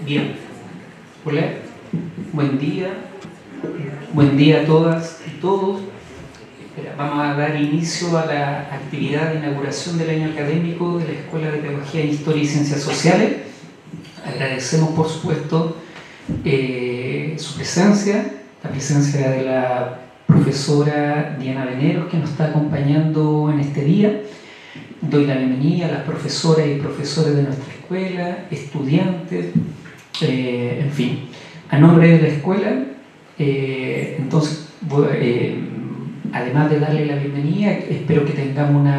Bien, hola, buen día a todas y todos. Vamos a dar inicio a la actividad de inauguración del año académico de la Escuela de Pedagogía, Historia y Ciencias Sociales. Agradecemos, por supuesto, su presencia, la presencia de la profesora Diana Veneros, que nos está acompañando en este día. Doy la bienvenida a las profesoras y profesores de nuestra escuela, estudiantes, en fin, a nombre de la escuela. Entonces, además de darle la bienvenida, espero que tengamos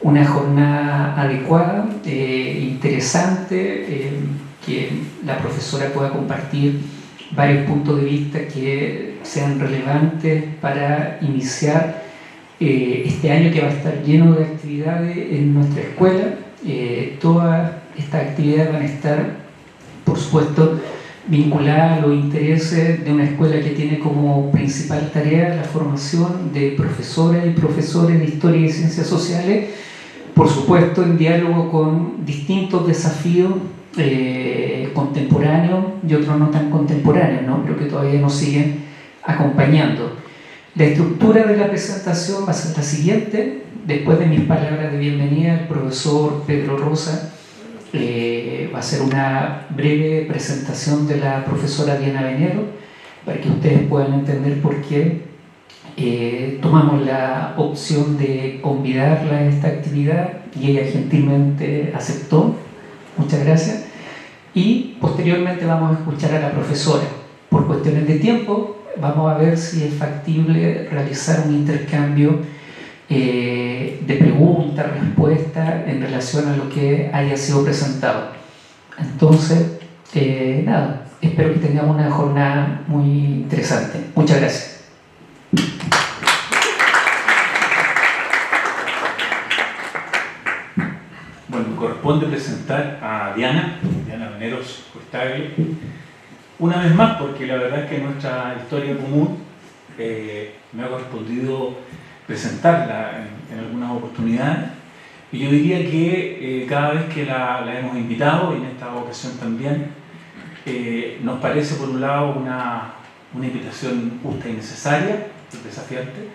una jornada adecuada, interesante, que la profesora pueda compartir varios puntos de vista que sean relevantes para iniciar este año, que va a estar lleno de actividades en nuestra escuela. Todas estas actividades van a estar, por supuesto, vinculadas a los intereses de una escuela que tiene como principal tarea la formación de profesoras y profesores de Historia y Ciencias Sociales, por supuesto en diálogo con distintos desafíos contemporáneos y otros no tan contemporáneos, ¿no? Pero que todavía nos siguen acompañando. La estructura de la presentación va a ser la siguiente. Después de mis palabras de bienvenida, el profesor Pedro Rosa va a hacer una breve presentación de la profesora Diana Veneros, para que ustedes puedan entender por qué tomamos la opción de convidarla a esta actividad y ella gentilmente aceptó. Muchas gracias. Y posteriormente vamos a escuchar a la profesora. Por cuestiones de tiempo, vamos a ver si es factible realizar un intercambio de preguntas, respuestas en relación a lo que haya sido presentado. Entonces, nada, espero que tengamos una jornada muy interesante. Muchas gracias. Bueno, me corresponde presentar a Diana Veneros Cortagle, una vez más, porque la verdad es que nuestra historia común me ha correspondido presentarla en algunas oportunidades, y yo diría que cada vez que la hemos invitado, y en esta ocasión también, nos parece por un lado una invitación justa y necesaria, desafiante,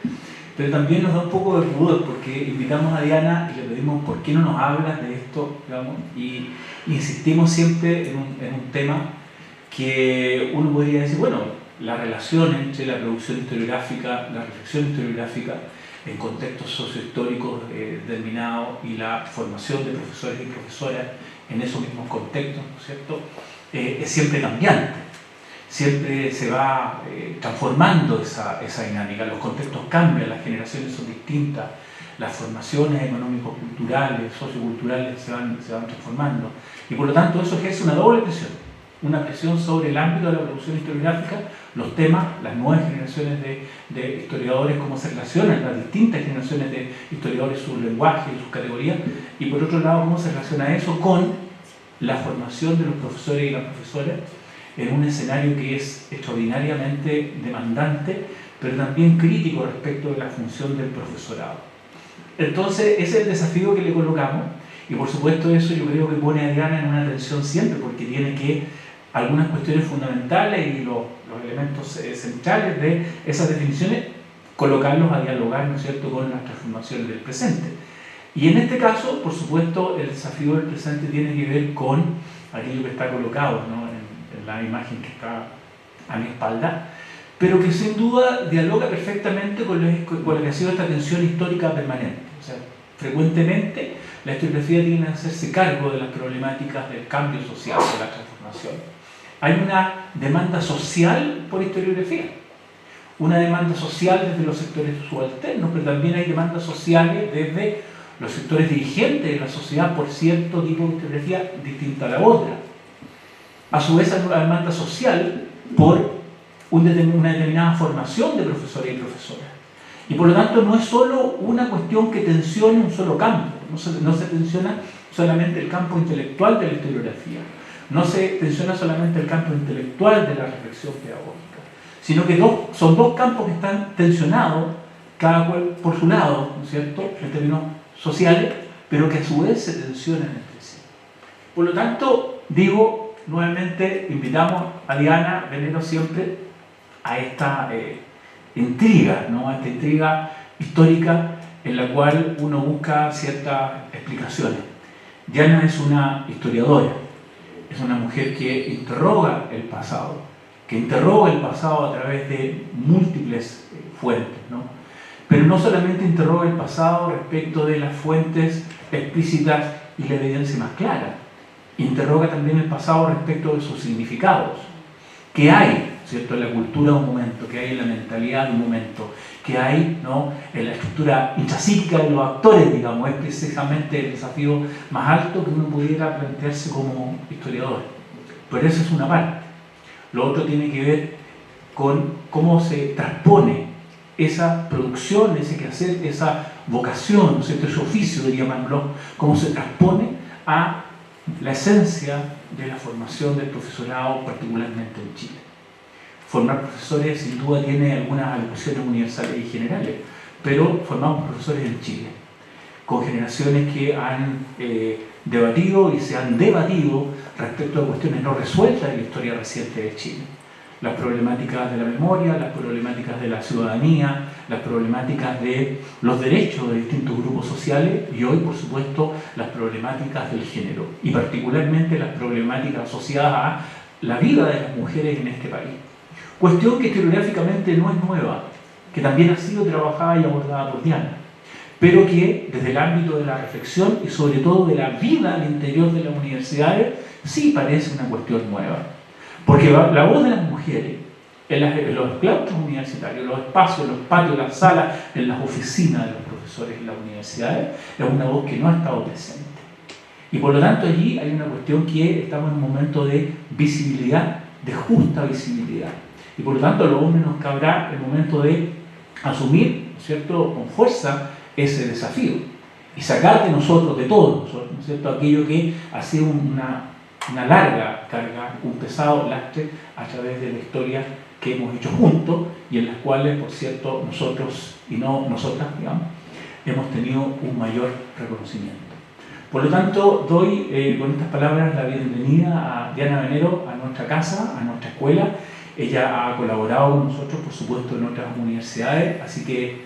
pero también nos da un poco de pudor, porque invitamos a Diana y le pedimos por qué no nos hablas de esto, digamos, y insistimos siempre en un tema que uno podría decir, bueno, la relación entre la producción historiográfica, la reflexión historiográfica en contextos sociohistóricos determinados y la formación de profesores y profesoras en esos mismos contextos, ¿no es cierto?, es siempre cambiante, siempre se va transformando esa dinámica, los contextos cambian, las generaciones son distintas, las formaciones económico-culturales, socioculturales se van transformando, y por lo tanto eso ejerce una doble presión. Una presión sobre el ámbito de la producción historiográfica, los temas, las nuevas generaciones de historiadores, cómo se relacionan las distintas generaciones de historiadores, su lenguaje, sus categorías, y por otro lado, cómo se relaciona eso con la formación de los profesores y las profesoras en un escenario que es extraordinariamente demandante, pero también crítico respecto de la función del profesorado. Entonces, ese es el desafío que le colocamos, y por supuesto eso yo creo que pone a Diana en una tensión siempre, porque tiene que algunas cuestiones fundamentales y los elementos centrales de esas definiciones, colocarlos a dialogar, ¿no es cierto?, con las transformaciones del presente. Y en este caso, por supuesto, el desafío del presente tiene que ver con aquello que está colocado, ¿no?, en la imagen que está a mi espalda, pero que sin duda dialoga perfectamente con lo que ha sido esta tensión histórica permanente. O sea, frecuentemente la historiografía tiene que hacerse cargo de las problemáticas del cambio social, de la transformación. Hay una demanda social por historiografía, una demanda social desde los sectores subalternos, pero también hay demandas sociales desde los sectores dirigentes de la sociedad por cierto tipo de historiografía distinta a la otra. A su vez hay una demanda social por una determinada formación de profesores y profesoras. Y por lo tanto no es solo una cuestión que tensione un solo campo, no se tensiona solamente el campo intelectual de la historiografía, no se tensiona solamente el campo intelectual de la reflexión pedagógica, sino que son dos campos que están tensionados, cada cual por su lado, ¿no es cierto?, en términos sociales, pero que a su vez se tensionan entre sí. Por lo tanto, digo, nuevamente invitamos a Diana Venero siempre a esta intriga, ¿no? A esta intriga histórica en la cual uno busca ciertas explicaciones. Diana es una historiadora, es una mujer que interroga el pasado a través de múltiples fuentes, ¿no? Pero no solamente interroga el pasado respecto de las fuentes explícitas y la evidencia más clara, interroga también el pasado respecto de sus significados. ¿Qué hay, cierto, en la cultura de un momento? ¿Qué hay en la mentalidad de un momento? ¿Qué hay, ¿no?, en la estructura intrapsíquica de los actores, digamos? Es precisamente el desafío más alto que uno pudiera plantearse como historiador. Pero eso es una parte. Lo otro tiene que ver con cómo se transpone esa producción, ese quehacer, esa vocación, ¿no es cierto?, ese oficio, diría Manglov, cómo se transpone a la esencia de la formación del profesorado, particularmente en Chile. Formar profesores sin duda tiene algunas alusiones universales y generales, pero formamos profesores en Chile, con generaciones que han debatido y se han debatido respecto a cuestiones no resueltas en la historia reciente de Chile. Las problemáticas de la memoria, las problemáticas de la ciudadanía, las problemáticas de los derechos de distintos grupos sociales y hoy, por supuesto, las problemáticas del género y particularmente las problemáticas asociadas a la vida de las mujeres en este país. Cuestión que historiográficamente no es nueva, que también ha sido trabajada y abordada por Diana, pero que desde el ámbito de la reflexión y sobre todo de la vida al interior de las universidades sí parece una cuestión nueva. Porque la voz de las mujeres en los claustros universitarios, en los espacios, en los patios, en las salas, en las oficinas de los profesores en las universidades, es una voz que no ha estado presente. Y por lo tanto allí hay una cuestión que estamos en un momento de visibilidad, de justa visibilidad. Y por lo tanto a los hombres nos cabrá el momento de asumir, ¿no es cierto?, con fuerza ese desafío y sacar de nosotros, de todos nosotros, ¿no es cierto?, aquello que ha sido una larga carga, un pesado lastre a través de la historia que hemos hecho juntos y en las cuales, por cierto, nosotros y no nosotras, digamos, hemos tenido un mayor reconocimiento. Por lo tanto, doy con estas palabras la bienvenida a Diana Venero a nuestra casa, a nuestra escuela. Ella ha colaborado con nosotros, por supuesto, en otras universidades, así que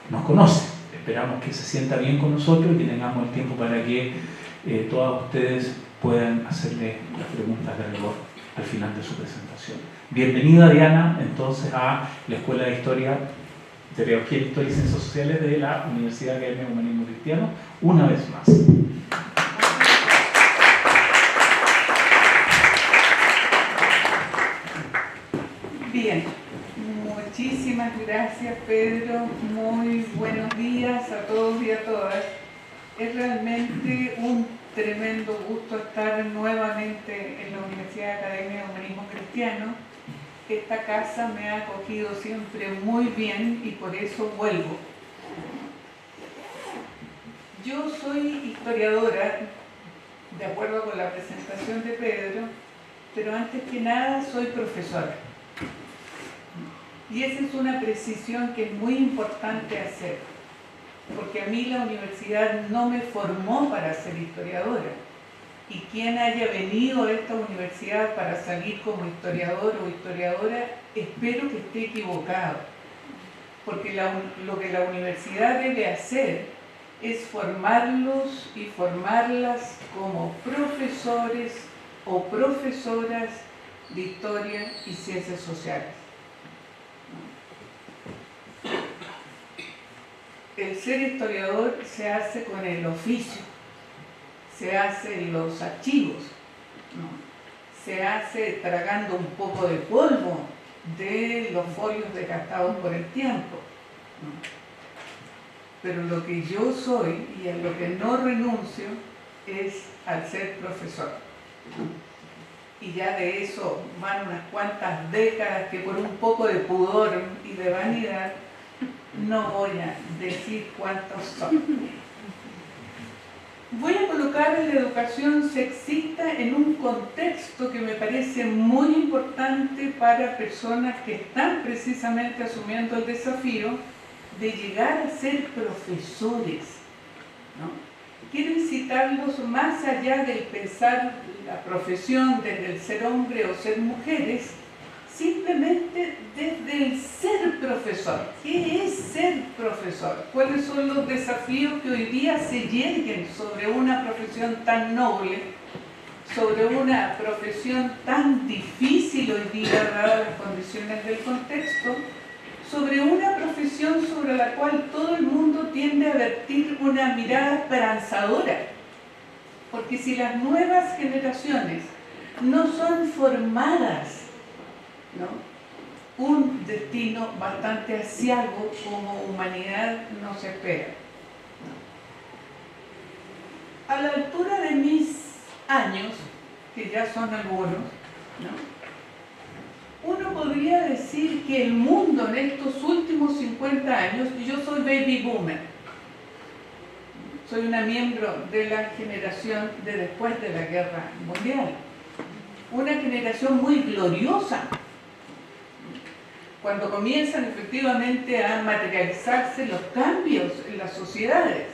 nos conoce. Esperamos que se sienta bien con nosotros y que tengamos el tiempo para que todas ustedes puedan hacerle las preguntas de rigor al final de su presentación. Bienvenida, Diana, entonces a la Escuela de Historia, de Pedagogía, Historia y Ciencias Sociales de la Universidad Academia de Humanismo Cristiano, una vez más. Bien, muchísimas gracias, Pedro. Muy buenos días a todos y a todas. Es realmente un tremendo gusto estar nuevamente en la Universidad Academia de Humanismo Cristiano. Esta casa me ha acogido siempre muy bien y por eso vuelvo. Yo soy historiadora, de acuerdo con la presentación de Pedro, pero antes que nada soy profesora. Y esa es una precisión que es muy importante hacer, porque a mí la universidad no me formó para ser historiadora. Y quien haya venido a esta universidad para salir como historiador o historiadora, espero que esté equivocado. Porque lo que la universidad debe hacer es formarlos y formarlas como profesores o profesoras de historia y ciencias sociales. El ser historiador se hace con el oficio, se hace en los archivos, ¿no? Se hace tragando un poco de polvo de los folios desgastados por el tiempo, ¿no? Pero lo que yo soy y a lo que no renuncio es al ser profesor, ¿no? Y ya de eso van unas cuantas décadas que por un poco de pudor y de vanidad no voy a decir cuántos son. Voy a colocar la educación sexista en un contexto que me parece muy importante para personas que están precisamente asumiendo el desafío de llegar a ser profesores, ¿no? quiero incitarlos más allá del pensar la profesión desde el ser hombre o ser mujeres, simplemente desde el ser profesor. ¿Qué es ser profesor? ¿Cuáles son los desafíos que hoy día se yerguen sobre una profesión tan noble, sobre una profesión tan difícil hoy día, dadas las condiciones del contexto, sobre una profesión sobre la cual todo el mundo tiende a vertir una mirada esperanzadora? Porque si las nuevas generaciones no son formadas, ¿no?, un destino bastante aciago como humanidad nos espera. A la altura de mis años, que ya son algunos, ¿no?, uno podría decir que el mundo en estos últimos 50 años, yo soy baby boomer, soy una miembro de la generación de después de la Guerra Mundial, una generación muy gloriosa, cuando comienzan efectivamente a materializarse los cambios en las sociedades,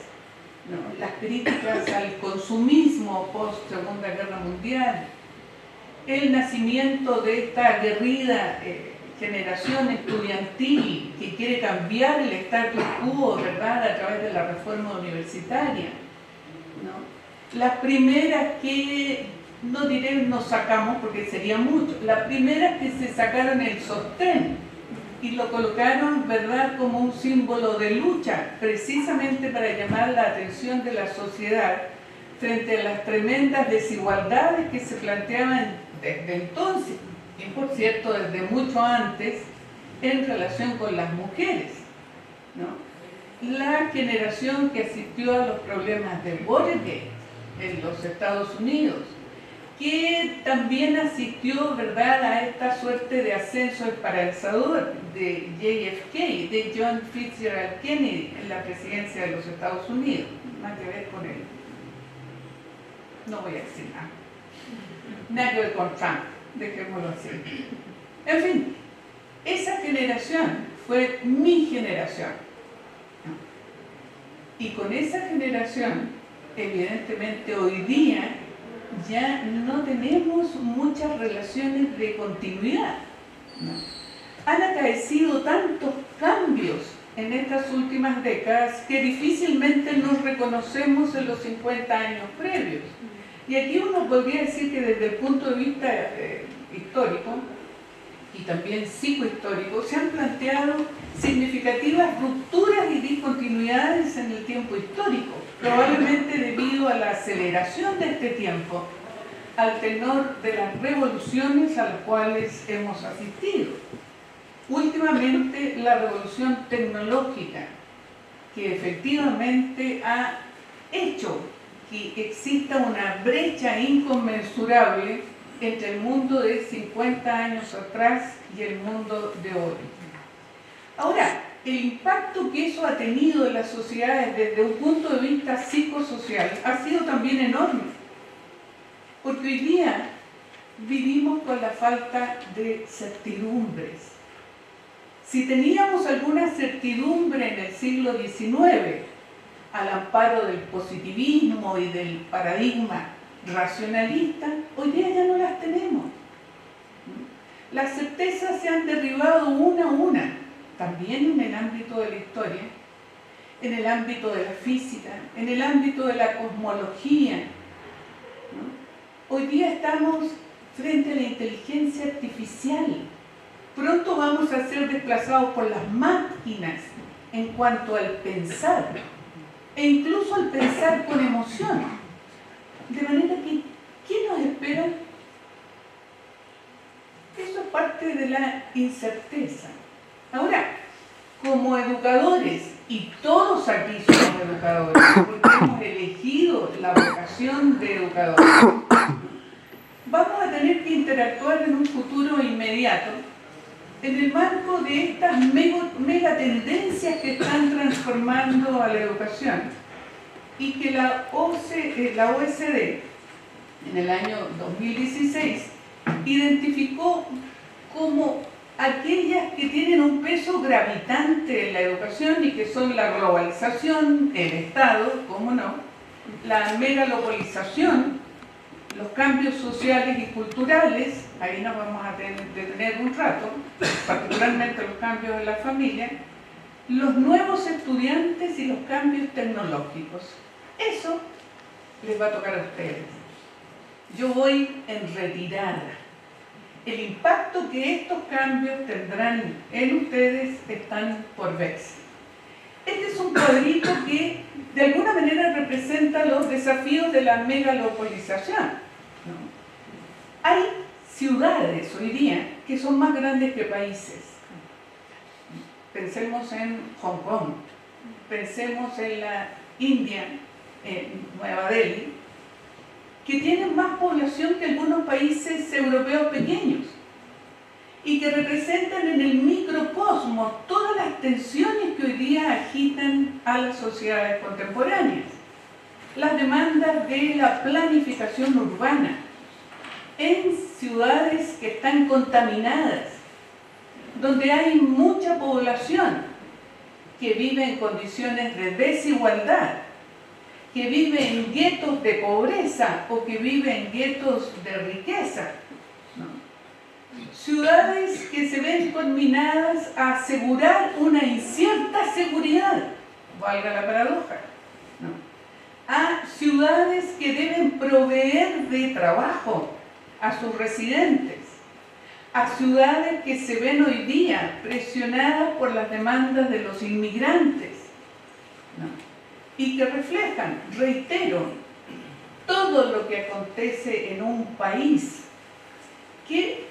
¿no?, las críticas al consumismo post Segunda Guerra Mundial, el nacimiento de esta aguerrida generación estudiantil que quiere cambiar el status quo, ¿verdad?, a través de la reforma universitaria, ¿no? Las primeras que, no diré nos sacamos porque sería mucho, las primeras que se sacaron el sostén y lo colocaron, ¿verdad?, como un símbolo de lucha, precisamente para llamar la atención de la sociedad frente a las tremendas desigualdades que se planteaban desde entonces, y por cierto desde mucho antes, en relación con las mujeres, ¿no? La generación que asistió a los problemas del Watergate en los Estados Unidos, que también asistió, ¿verdad?, a esta suerte de ascenso esperanzador de JFK, de John Fitzgerald Kennedy, en la presidencia de los Estados Unidos. Nada que ver con él. No voy a decir nada. Nada que ver con Trump, dejémoslo así. En fin, esa generación fue mi generación. Y con esa generación, evidentemente hoy día, ya no tenemos muchas relaciones de continuidad, ¿no? Han acaecido tantos cambios en estas últimas décadas que difícilmente nos reconocemos en los 50 años previos. Y aquí uno podría decir que desde el punto de vista histórico y también psicohistórico se han planteado significativas rupturas y discontinuidades en el tiempo histórico, probablemente debido a la aceleración de este tiempo, al tenor de las revoluciones a las cuales hemos asistido. Últimamente, la revolución tecnológica, que efectivamente ha hecho que exista una brecha inconmensurable entre el mundo de 50 años atrás y el mundo de hoy. Ahora, el impacto que eso ha tenido en las sociedades desde un punto de vista psicosocial ha sido también enorme, porque hoy día vivimos con la falta de certidumbres. Si teníamos alguna certidumbre en el siglo XIX, al amparo del positivismo y del paradigma racionalista, hoy día ya no las tenemos. Las certezas se han derribado una a una, también en el ámbito de la historia, en el ámbito de la física, en el ámbito de la cosmología, ¿no? Hoy día estamos frente a la inteligencia artificial. Pronto vamos a ser desplazados por las máquinas en cuanto al pensar, e incluso al pensar con emoción. De manera que, ¿qué nos espera? Eso es parte de la incerteza. Ahora, como educadores, y todos aquí somos educadores, porque hemos elegido la vocación de educadores, vamos a tener que interactuar en un futuro inmediato en el marco de estas mega tendencias que están transformando a la educación y que la OECD en el año 2016 identificó como aquellas que tienen un peso gravitante en la educación y que son la globalización, el Estado, cómo no, la megalopolización, los cambios sociales y culturales, ahí nos vamos a detener un rato, particularmente los cambios en la familia, los nuevos estudiantes y los cambios tecnológicos. Eso les va a tocar a ustedes. Yo voy en retirada. El impacto que estos cambios tendrán en ustedes están por verse. Este es un cuadrito que de alguna manera representa los desafíos de la megalopolización, ¿no? Hay ciudades hoy día que son más grandes que países. Pensemos en Hong Kong, pensemos en la India, en Nueva Delhi, que tienen más población que algunos países europeos pequeños y que representan en el microcosmos todas las tensiones que hoy día agitan a las sociedades contemporáneas. Las demandas de la planificación urbana en ciudades que están contaminadas, donde hay mucha población que vive en condiciones de desigualdad, que vive en guetos de pobreza o que vive en guetos de riqueza, ¿no? Ciudades que se ven conminadas a asegurar una incierta seguridad, valga la paradoja, ¿no? A ciudades que deben proveer de trabajo a sus residentes, a ciudades que se ven hoy día presionadas por las demandas de los inmigrantes, ¿no? Y que reflejan, reitero, todo lo que acontece en un país que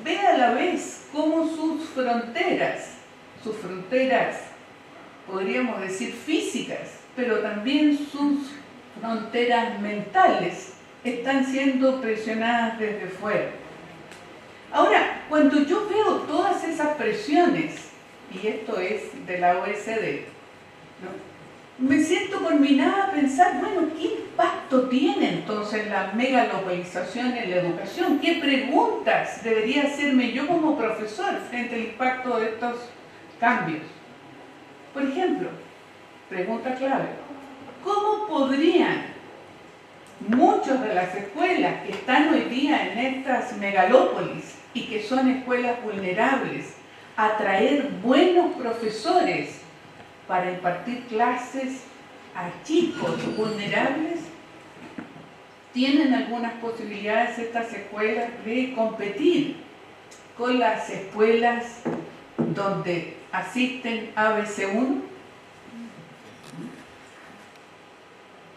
ve a la vez cómo sus fronteras, podríamos decir físicas, pero también sus fronteras mentales, están siendo presionadas desde fuera. Ahora, cuando yo veo todas esas presiones, y esto es de la OECD, ¿no?, me siento conminada a pensar, bueno, ¿qué impacto tiene entonces la megalocalización en la educación? ¿Qué preguntas debería hacerme yo como profesor frente al impacto de estos cambios? Por ejemplo, pregunta clave, ¿cómo podrían muchas de las escuelas que están hoy día en estas megalópolis y que son escuelas vulnerables atraer buenos profesores para impartir clases a chicos vulnerables? ¿Tienen algunas posibilidades estas escuelas de competir con las escuelas donde asisten ABC1?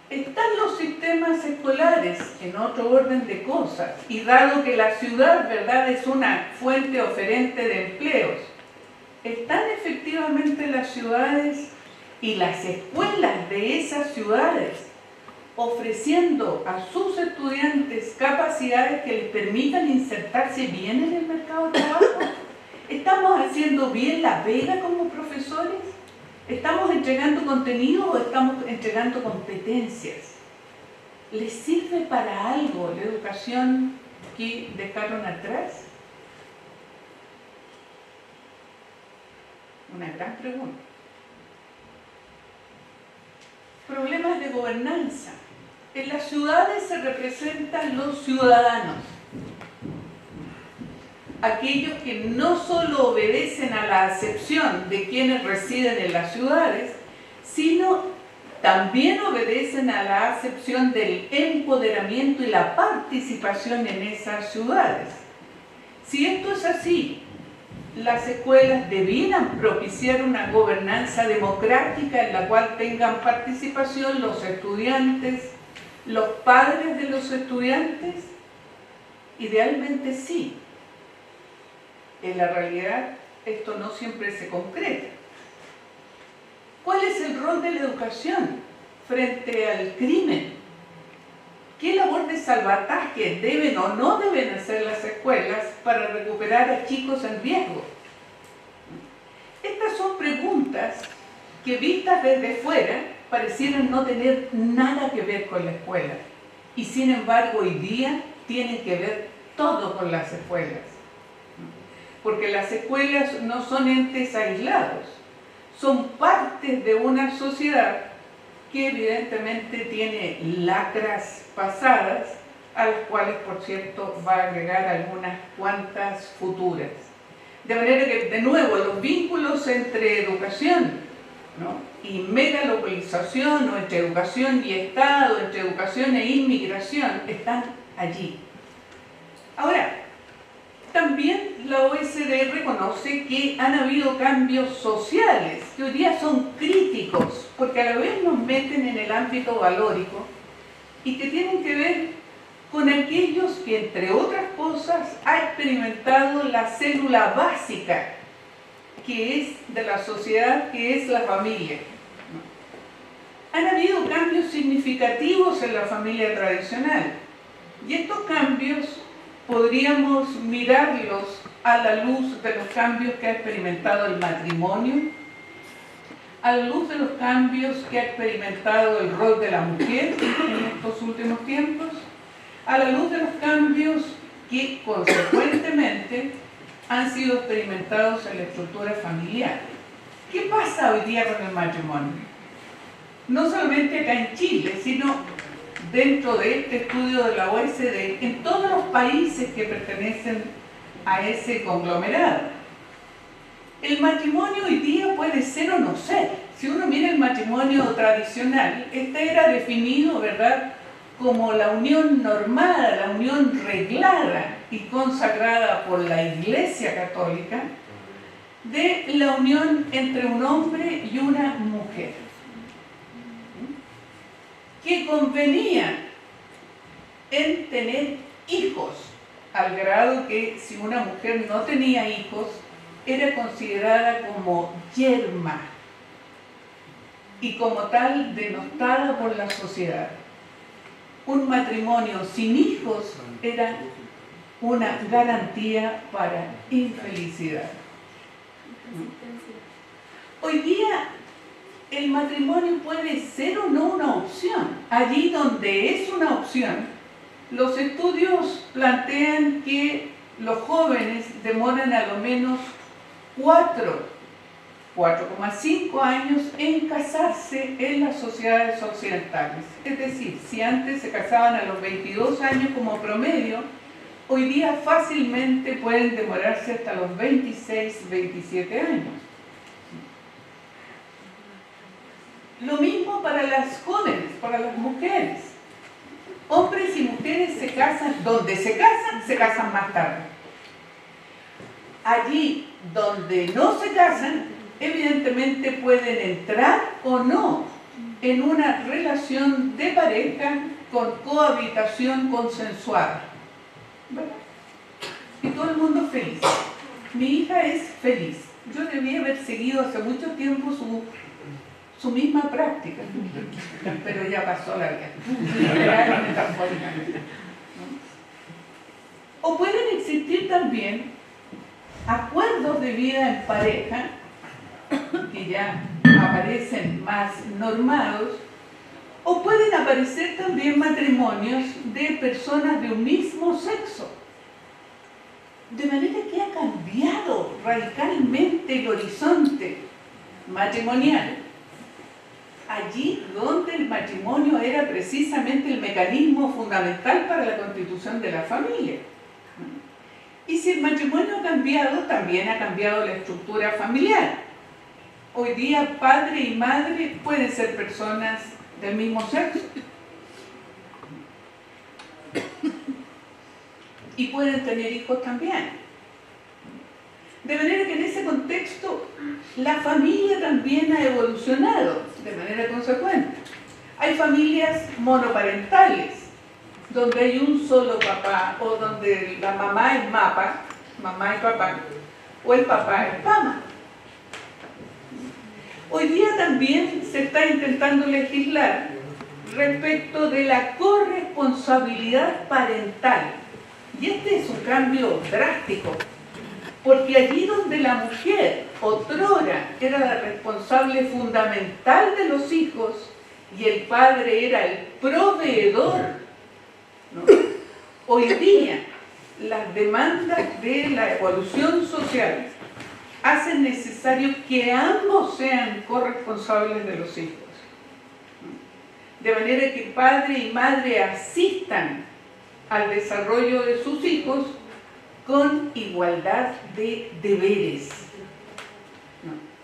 Están los sistemas escolares en otro orden de cosas, y dado que la ciudad, ¿verdad?, es una fuente oferente de empleos, ¿están efectivamente las ciudades y las escuelas de esas ciudades ofreciendo a sus estudiantes capacidades que les permitan insertarse bien en el mercado de trabajo? ¿Estamos haciendo bien la pega como profesores? ¿Estamos entregando contenido o estamos entregando competencias? ¿Les sirve para algo la educación que dejaron atrás? Una gran pregunta. Problemas de gobernanza. En las ciudades se representan los ciudadanos, aquellos que no solo obedecen a la acepción de quienes residen en las ciudades, sino también obedecen a la acepción del empoderamiento y la participación en esas ciudades. Si esto es así, las escuelas debieran propiciar una gobernanza democrática en la cual tengan participación los estudiantes, los padres de los estudiantes. Idealmente sí. En la realidad esto no siempre se concreta. ¿Cuál es el rol de la educación frente al crimen? ¿Qué labor de salvataje deben o no deben hacer las escuelas para recuperar a chicos en riesgo? Estas son preguntas que, vistas desde fuera, parecieran no tener nada que ver con la escuela, y sin embargo hoy día tienen que ver todo con las escuelas, porque las escuelas no son entes aislados, son partes de una sociedad que evidentemente tiene lacras pasadas, a las cuales, por cierto, va a agregar algunas cuantas futuras. De manera que, de nuevo, los vínculos entre educación, ¿no?, y megalocalización, o entre educación y Estado, entre educación e inmigración, están allí. Ahora, también la OECD reconoce que han habido cambios sociales, que hoy día son críticos, porque a la vez nos meten en el ámbito valórico, y que tienen que ver con aquellos que, entre otras cosas, ha experimentado la célula básica que es de la sociedad, que es la familia. Han habido cambios significativos en la familia tradicional, y estos cambios podríamos mirarlos a la luz de los cambios que ha experimentado el matrimonio, a la luz de los cambios que ha experimentado el rol de la mujer en estos últimos tiempos, a la luz de los cambios que consecuentemente han sido experimentados en la estructura familiar. ¿Qué pasa hoy día con el matrimonio? No solamente acá en Chile, sino dentro de este estudio de la OECD, en todos los países que pertenecen a ese conglomerado. El matrimonio hoy día puede ser o no ser. Si uno mira el matrimonio tradicional, este era definido, ¿verdad?, como la unión normada, la unión reglada y consagrada por la Iglesia Católica, de la unión entre un hombre y una mujer, que convenía en tener hijos, al grado que si una mujer no tenía hijos, era considerada como yerma y como tal denostada por la sociedad. Un matrimonio sin hijos era una garantía para infelicidad. Hoy día el matrimonio puede ser o no una opción. Allí donde es una opción, los estudios plantean que los jóvenes demoran a lo menos 4,5 años en casarse en las sociedades occidentales. Es decir, si antes se casaban a los 22 años como promedio, hoy día fácilmente pueden demorarse hasta los 26, 27 años. Lo mismo para las jóvenes, para las mujeres. Hombres y mujeres se casan, donde se casan más tarde. Allí donde no se casan, evidentemente pueden entrar o no en una relación de pareja con cohabitación consensuada, ¿verdad? Y todo el mundo feliz. Mi hija es feliz. Yo debía haber seguido hace mucho tiempo su misma práctica, pero ya pasó la vida. O pueden existir también acuerdos de vida en pareja, que ya aparecen más normados, o pueden aparecer también matrimonios de personas de un mismo sexo. De manera que ha cambiado radicalmente el horizonte matrimonial, allí donde el matrimonio era precisamente el mecanismo fundamental para la constitución de la familia. Y si el matrimonio ha cambiado, también ha cambiado la estructura familiar. Hoy día padre y madre pueden ser personas del mismo sexo y pueden tener hijos también. De manera que en ese contexto la familia también ha evolucionado de manera consecuente. Hay familias monoparentales, donde hay un solo papá, o donde la mamá es mamá y papá, o el papá es mamá. Hoy día también se está intentando legislar respecto de la corresponsabilidad parental. Y este es un cambio drástico, porque allí donde la mujer otrora era la responsable fundamental de los hijos y el padre era el proveedor, ¿no?, hoy día las demandas de la evolución social hacen necesario que ambos sean corresponsables de los hijos. de manera que padre y madre asistan al desarrollo de sus hijos con igualdad de deberes.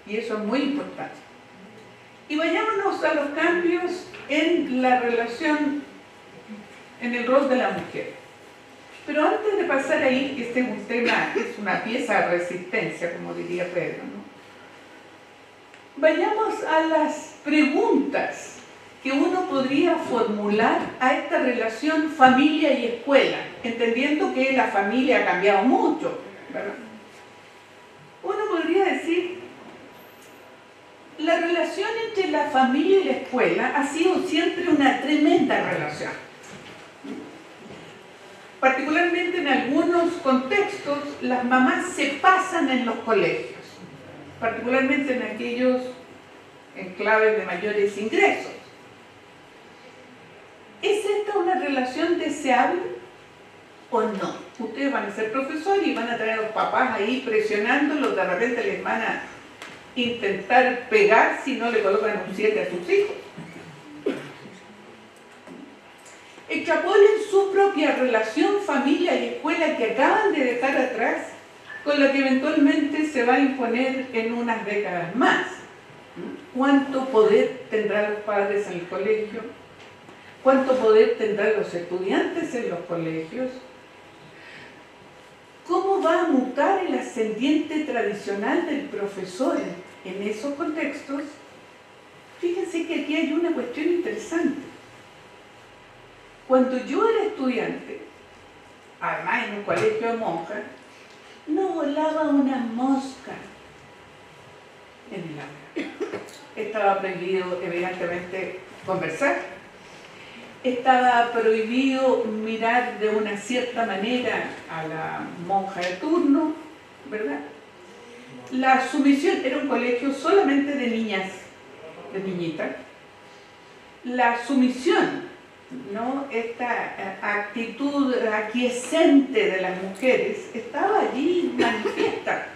Y eso es muy importante. Y vayámonos a los cambios en la relación, en el rol de la mujer. Pero antes de pasar ahí, que este es un tema, es una pieza de resistencia, como diría Pedro, ¿no? Vayamos a las preguntas que uno podría formular a esta relación familia y escuela, entendiendo que la familia ha cambiado mucho, ¿verdad? Uno podría decir, la relación entre la familia y la escuela ha sido siempre una tremenda relación. Particularmente en algunos contextos, las mamás se pasan en los colegios, particularmente en aquellos enclaves de mayores ingresos. ¿Es esta una relación deseable o no? Ustedes van a ser profesores y van a tener a los papás ahí presionándolos, de repente les van a intentar pegar si no le colocan un 7 a sus hijos. Extrapolen su propia relación familia y escuela que acaban de dejar atrás con la que eventualmente se va a imponer en unas décadas más. ¿Cuánto poder tendrán los padres en el colegio? ¿Cuánto poder tendrán los estudiantes en los colegios? ¿Cómo va a mutar el ascendiente tradicional del profesor en esos contextos? Fíjense que aquí hay una cuestión interesante. Cuando yo era estudiante, además en un colegio de monjas, no volaba una mosca en el aula. Estaba prohibido, evidentemente, conversar. Estaba prohibido mirar de una cierta manera a la monja de turno, ¿verdad? La sumisión era un colegio solamente de niñas, de niñitas. La sumisión, ¿no? Esta actitud aquiescente de las mujeres estaba allí manifiesta.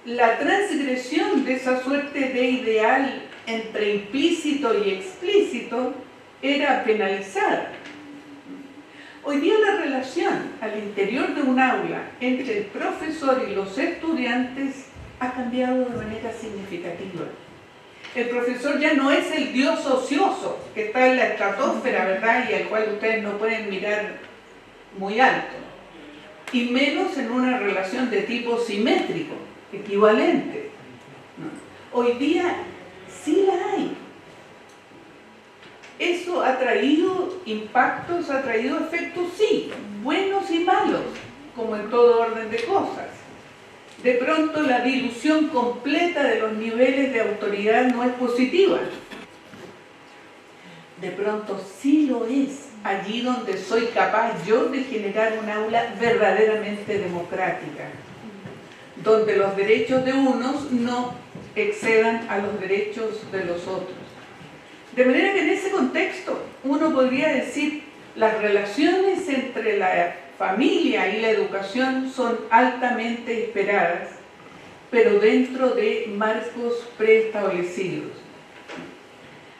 La transgresión de esa suerte de ideal entre implícito y explícito era penalizada. Hoy día la relación al interior de un aula entre el profesor y los estudiantes ha cambiado de manera significativa. El profesor ya no es el dios ocioso que está en la estratosfera, ¿verdad? Y al cual ustedes no pueden mirar muy alto. Y menos en una relación de tipo simétrico, equivalente. Hoy día sí la hay. Eso ha traído impactos, ha traído efectos, sí, buenos y malos, como en todo orden de cosas. De pronto la dilución completa de los niveles de autoridad no es positiva. De pronto sí lo es, allí donde soy capaz yo de generar un aula verdaderamente democrática, donde los derechos de unos no excedan a los derechos de los otros. De manera que en ese contexto uno podría decir las relaciones entre la familia y la educación son altamente esperadas, pero dentro de marcos preestablecidos.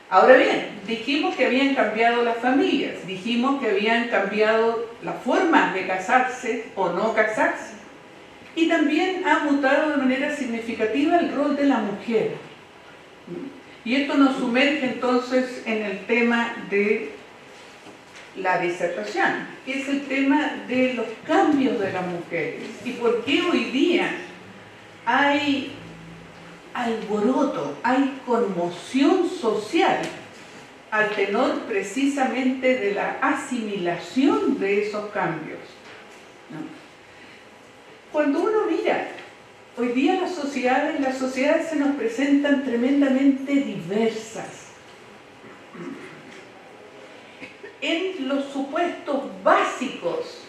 Ahora bien, dijimos que habían cambiado las familias, dijimos que habían cambiado las formas de casarse o no casarse, y también ha mutado de manera significativa el rol de la mujer. Y esto nos sumerge entonces en el tema de la disertación, que es el tema de los cambios de las mujeres y por qué hoy día hay alboroto, hay conmoción social al tenor precisamente de la asimilación de esos cambios, ¿no? Cuando uno mira hoy día las sociedades se nos presentan tremendamente diversas. En los supuestos básicos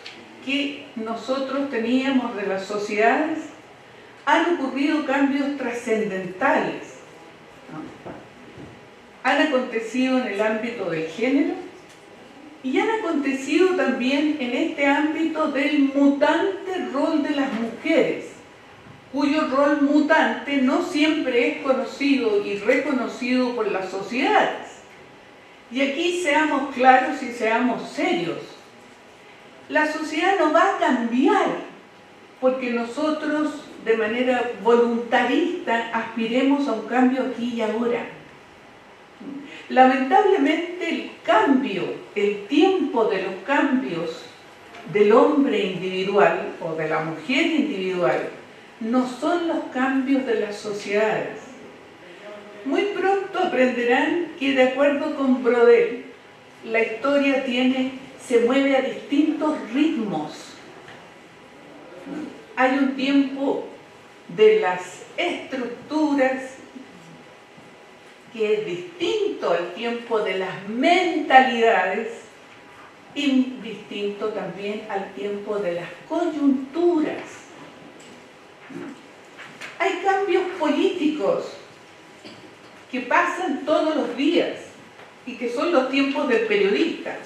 que nosotros teníamos de las sociedades, han ocurrido cambios trascendentales, ¿no? Han acontecido en el ámbito del género y han acontecido también en este ámbito del mutante rol de las mujeres, cuyo rol mutante no siempre es conocido y reconocido por las sociedades, Y aquí seamos claros y seamos serios. La sociedad no va a cambiar porque nosotros de manera voluntarista aspiremos a un cambio aquí y ahora. Lamentablemente el cambio, el tiempo de los cambios del hombre individual o de la mujer individual no son los cambios de las sociedades. Muy pronto aprenderán que, de acuerdo con Brodel, la historia se mueve a distintos ritmos. Hay un tiempo de las estructuras que es distinto al tiempo de las mentalidades y distinto también al tiempo de las coyunturas. Hay cambios políticos que pasan todos los días y que son los tiempos del periodista.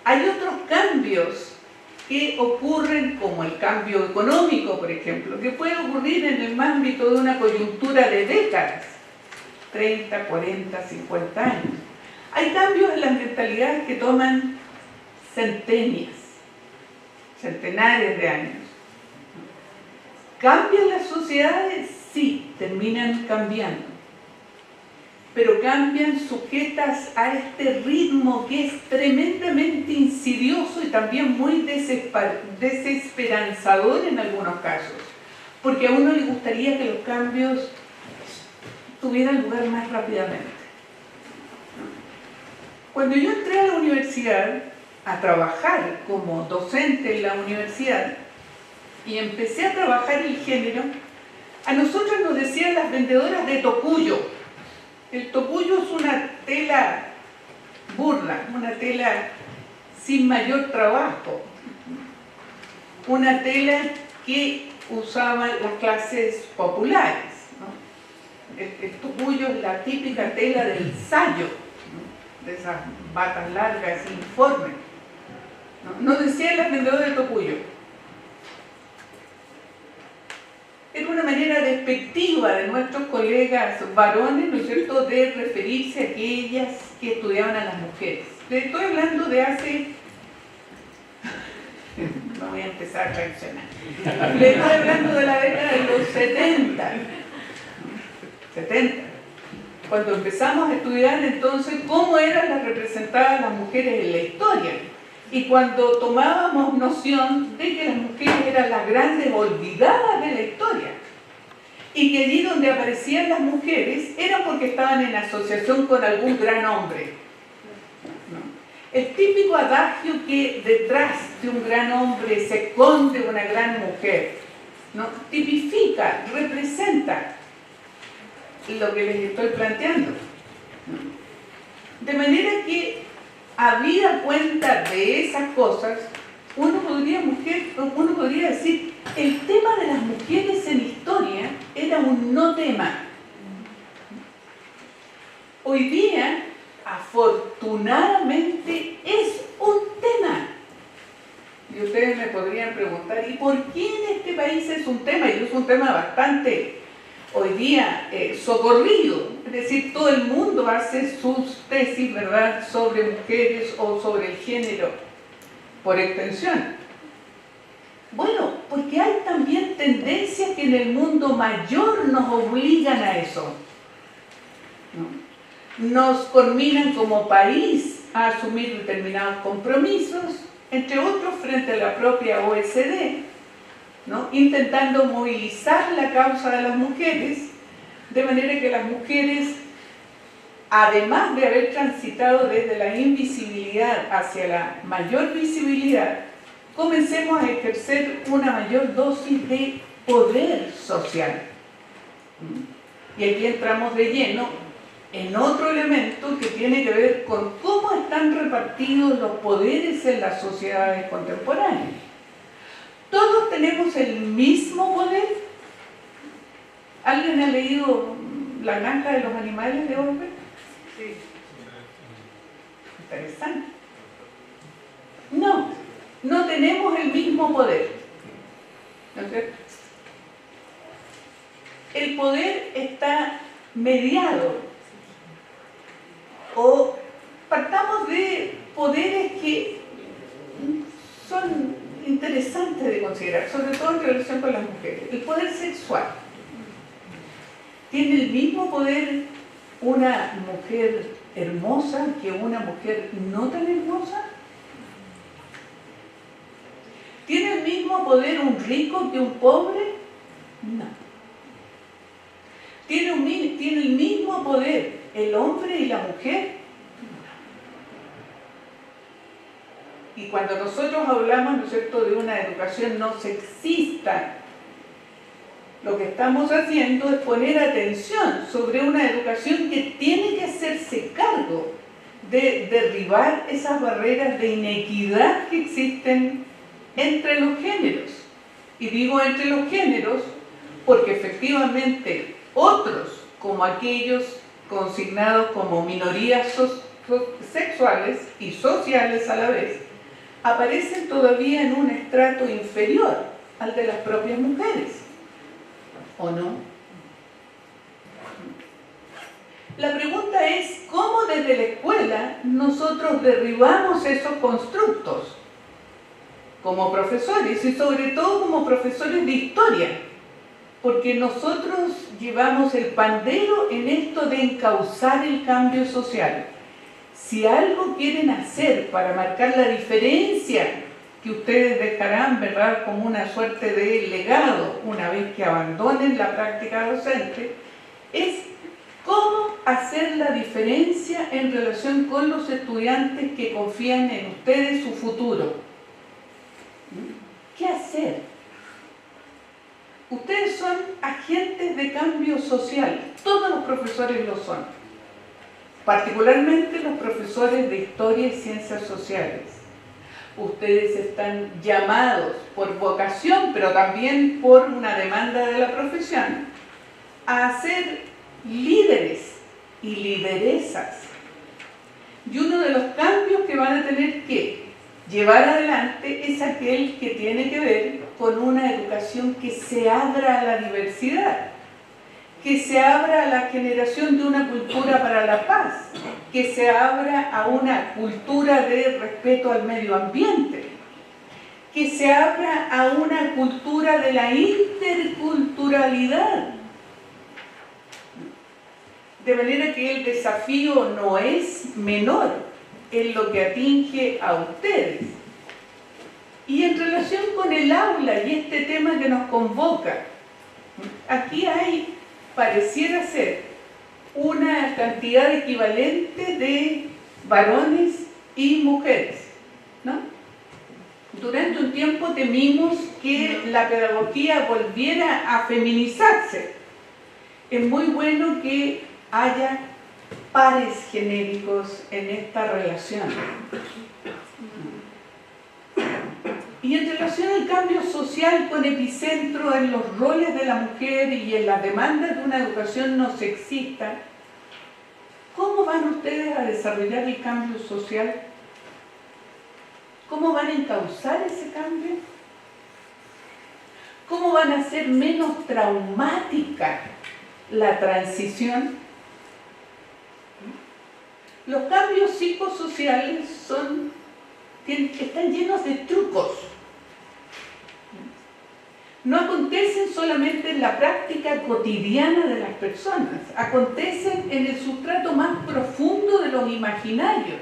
Hay otros cambios que ocurren, como el cambio económico, por ejemplo, que puede ocurrir en el ámbito de una coyuntura de décadas, 30, 40, 50 años. Hay cambios en las mentalidades que toman centenares de años. ¿Cambian las sociedades? Sí, terminan cambiando. Pero cambian sujetas a este ritmo que es tremendamente insidioso y también muy desesperanzador en algunos casos, porque a uno le gustaría que los cambios tuvieran lugar más rápidamente. Cuando yo entré a la universidad, a trabajar como docente en la universidad, y empecé a trabajar el género, a nosotros nos decían las vendedoras de tocuyo. El tocuyo es una tela burda, una tela sin mayor trabajo, una tela que usaban las clases populares, ¿no? El tocuyo es la típica tela del sayo, ¿no? De esas batas largas, informes. Nos decían las vendedoras de tocuyo. Era una manera despectiva de nuestros colegas varones, ¿no es cierto?, de referirse a aquellas que estudiaban a las mujeres. Les estoy hablando de hace... No voy a empezar a reaccionar. Les estoy hablando de la década de los 70. Cuando empezamos a estudiar entonces cómo eran las representadas las mujeres en la historia. Y cuando tomábamos noción de que las mujeres eran las grandes olvidadas de la historia y que allí donde aparecían las mujeres era porque estaban en asociación con algún gran hombre, ¿no? El típico adagio que detrás de un gran hombre se esconde una gran mujer, ¿no? Tipifica, representa lo que les estoy planteando, ¿no? De manera que habida cuenta de esas cosas, uno podría decir, el tema de las mujeres en historia era un no tema. Hoy día, afortunadamente, es un tema. Y ustedes me podrían preguntar, ¿y por qué en este país es un tema? Y es un tema bastante, hoy día, socorrido. Es decir, todo el mundo hace sus tesis, ¿verdad?, sobre mujeres o sobre el género, por extensión. Bueno, porque hay también tendencias que en el mundo mayor nos obligan a eso, ¿no? Nos conminan como país a asumir determinados compromisos, entre otros frente a la propia OECD, ¿no?, intentando movilizar la causa de las mujeres, de manera que las mujeres, además de haber transitado desde la invisibilidad hacia la mayor visibilidad, comencemos a ejercer una mayor dosis de poder social. Y aquí entramos de lleno en otro elemento que tiene que ver con cómo están repartidos los poderes en las sociedades contemporáneas. ¿Todos tenemos el mismo poder? ¿Alguien ha leído La granja de los animales de Orwell? Sí. Interesante. No tenemos el mismo poder. ¿No es cierto? El poder está mediado o partamos de poderes que son interesantes de considerar, sobre todo en relación con las mujeres. El poder sexual. ¿Tiene el mismo poder una mujer hermosa que una mujer no tan hermosa? ¿Tiene el mismo poder un rico que un pobre? No. ¿Tiene el mismo poder el hombre y la mujer? No. Y cuando nosotros hablamos, ¿no es cierto?, de una educación no sexista, lo que estamos haciendo es poner atención sobre una educación que tiene que hacerse cargo de derribar esas barreras de inequidad que existen entre los géneros. Y digo entre los géneros porque efectivamente otros, como aquellos consignados como minorías sexuales y sociales a la vez, aparecen todavía en un estrato inferior al de las propias mujeres. ¿O no? La pregunta es cómo desde la escuela nosotros derribamos esos constructos como profesores y sobre todo como profesores de historia, porque nosotros llevamos el pandero en esto de encauzar el cambio social. Si algo quieren hacer para marcar la diferencia que ustedes dejarán, ¿verdad?, como una suerte de legado una vez que abandonen la práctica docente, es cómo hacer la diferencia en relación con los estudiantes que confían en ustedes su futuro. ¿Qué hacer? Ustedes son agentes de cambio social, todos los profesores lo son, particularmente los profesores de historia y ciencias sociales. Ustedes están llamados por vocación, pero también por una demanda de la profesión, a ser líderes y lideresas. Y uno de los cambios que van a tener que llevar adelante es aquel que tiene que ver con una educación que se abra a la diversidad, que se abra a la generación de una cultura para la paz, que se abra a una cultura de respeto al medio ambiente, que se abra a una cultura de la interculturalidad. De manera que el desafío no es menor en lo que atinge a ustedes. Y en relación con el aula y este tema que nos convoca, aquí hay, pareciera ser, una cantidad equivalente de varones y mujeres, ¿no? Durante un tiempo temimos que la pedagogía volviera a feminizarse. Es muy bueno que haya pares genéricos en esta relación. Y en relación al cambio social con epicentro en los roles de la mujer y en las demandas de una educación no sexista, ¿cómo van ustedes a desarrollar el cambio social? ¿Cómo van a encauzar ese cambio? ¿Cómo van a hacer menos traumática la transición? Los cambios psicosociales están llenos de trucos. No acontecen solamente en la práctica cotidiana de las personas, acontecen en el sustrato más profundo de los imaginarios.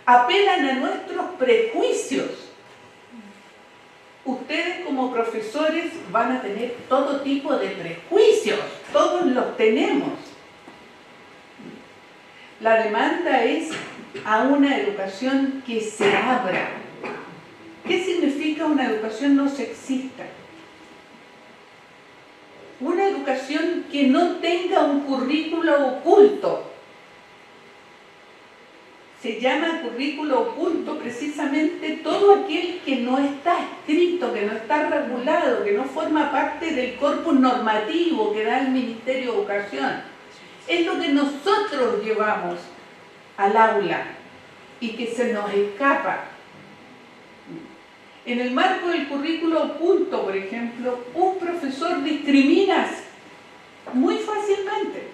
Apelan a nuestros prejuicios. Ustedes como profesores van a tener todo tipo de prejuicios, todos los tenemos. La demanda es a una educación que se abra. ¿Qué significa una educación no sexista? Una educación que no tenga un currículo oculto. Se llama currículo oculto precisamente todo aquel que no está escrito, que no está regulado, que no forma parte del corpus normativo que da el Ministerio de Educación. Es lo que nosotros llevamos al aula y que se nos escapa. En el marco del currículo oculto, por ejemplo, un profesor discrimina muy fácilmente.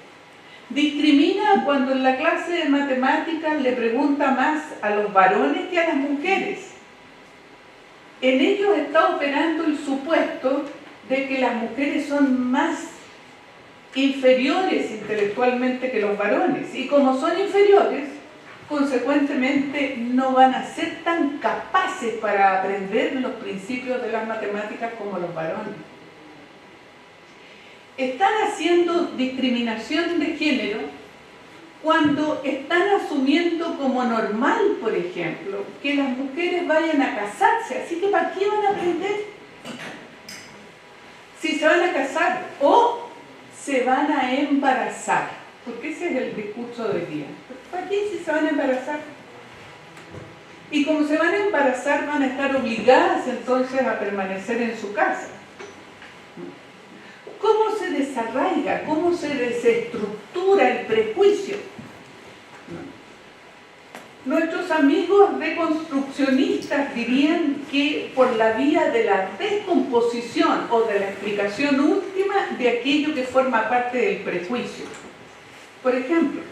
Discrimina niña cuando en la clase de matemáticas le pregunta más a los varones que a las mujeres. En ellos está operando el supuesto de que las mujeres son más inferiores intelectualmente que los varones. Y como son inferiores, consecuentemente no van a ser tan capaces para aprender los principios de las matemáticas como los varones. Están haciendo discriminación de género cuando están asumiendo como normal, por ejemplo, que las mujeres vayan a casarse. Así que ¿para qué van a aprender? Si se van a casar o se van a embarazar, porque ese es el discurso de hoy día. ¿Para qué si se van a embarazar? Y como se van a embarazar, van a estar obligadas entonces a permanecer en su casa. ¿Cómo se desarraiga? ¿Cómo se desestructura el prejuicio? Nuestros amigos reconstruccionistas dirían que por la vía de la descomposición o de la explicación última de aquello que forma parte del prejuicio. Por ejemplo,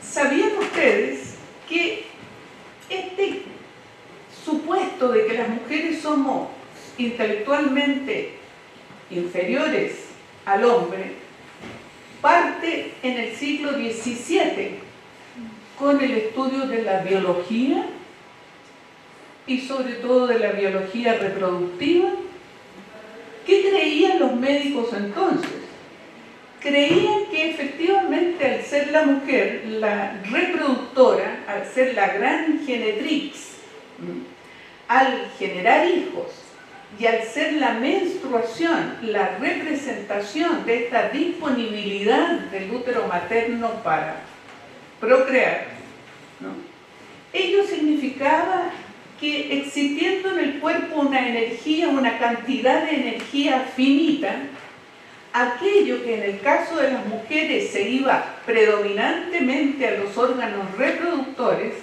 ¿sabían ustedes que este supuesto de que las mujeres somos intelectualmente inferiores al hombre parte en el siglo XVII con el estudio de la biología y sobre todo de la biología reproductiva? ¿Qué creían los médicos entonces? Creían que efectivamente al ser la mujer la reproductora, al ser la gran genetrix, al generar hijos y al ser la menstruación la representación de esta disponibilidad del útero materno para procrear, ¿no? Ello significaba que existiendo en el cuerpo una energía, una cantidad de energía finita, aquello que en el caso de las mujeres se iba predominantemente a los órganos reproductores,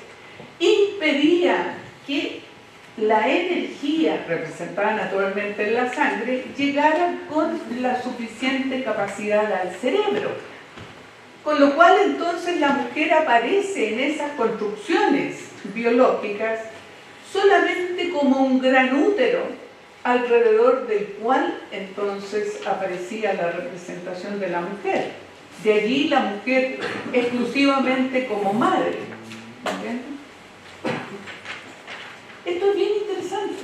impedía que la energía representada naturalmente en la sangre llegara con la suficiente capacidad al cerebro. Con lo cual entonces la mujer aparece en esas construcciones biológicas solamente como un gran útero alrededor del cual entonces aparecía la representación de la mujer. De allí la mujer exclusivamente como madre. ¿Entienden? Esto es bien interesante,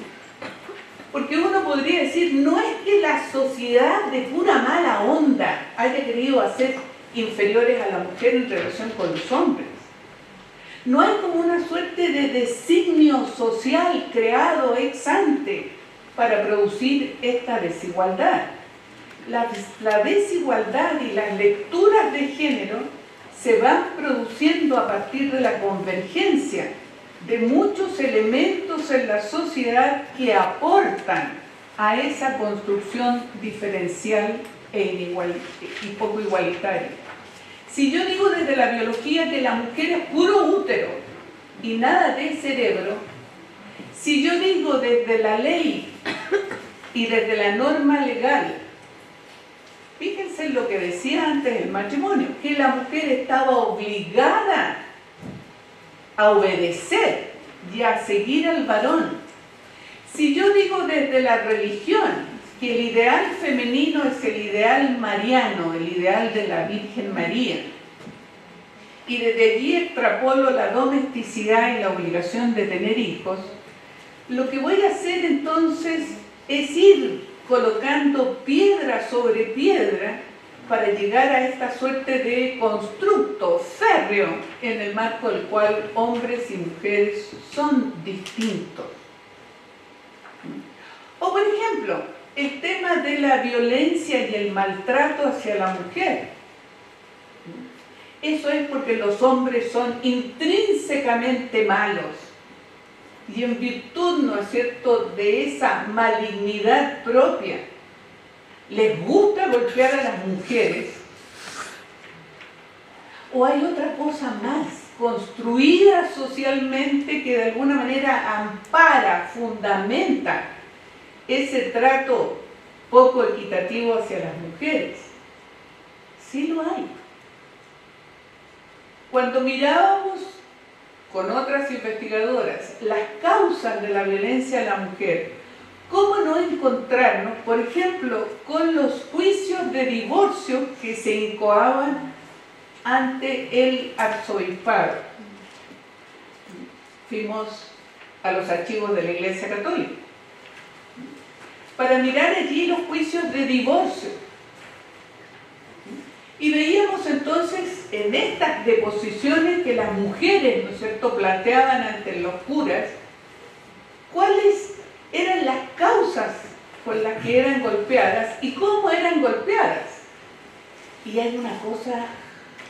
porque uno podría decir, no es que la sociedad de pura mala onda haya querido hacer inferiores a la mujer en relación con los hombres. No hay como una suerte de designio social creado ex ante para producir esta desigualdad. La desigualdad y las lecturas de género se van produciendo a partir de la convergencia de muchos elementos en la sociedad que aportan a esa construcción diferencial y poco igualitaria. Si yo digo desde la biología que la mujer es puro útero y nada de cerebro, si yo digo desde la ley y desde la norma legal, fíjense en lo que decía antes el matrimonio, que la mujer estaba obligada a obedecer y a seguir al varón. Si yo digo desde la religión que el ideal femenino es el ideal mariano, el ideal de la Virgen María, y desde allí extrapolo la domesticidad y la obligación de tener hijos, lo que voy a hacer entonces es ir colocando piedra sobre piedra para llegar a esta suerte de constructo férreo en el marco del cual hombres y mujeres son distintos. O por ejemplo, el tema de la violencia y el maltrato hacia la mujer. Eso es porque los hombres son intrínsecamente malos y en virtud, ¿no es cierto?, de esa malignidad propia, les gusta golpear a las mujeres. ¿O hay otra cosa más construida socialmente que de alguna manera ampara, fundamenta ese trato poco equitativo hacia las mujeres? Sí lo hay. cuando mirábamos con otras investigadoras las causas de la violencia a la mujer, ¿cómo no encontrarnos, por ejemplo, con los juicios de divorcio que se incoaban ante el arzobispado? Fuimos a los archivos de la Iglesia Católica para mirar allí los juicios de divorcio. Y veíamos entonces en estas deposiciones que las mujeres, ¿no es cierto?, planteaban ante los curas cuáles eran las causas por las que eran golpeadas y cómo eran golpeadas. Y hay una cosa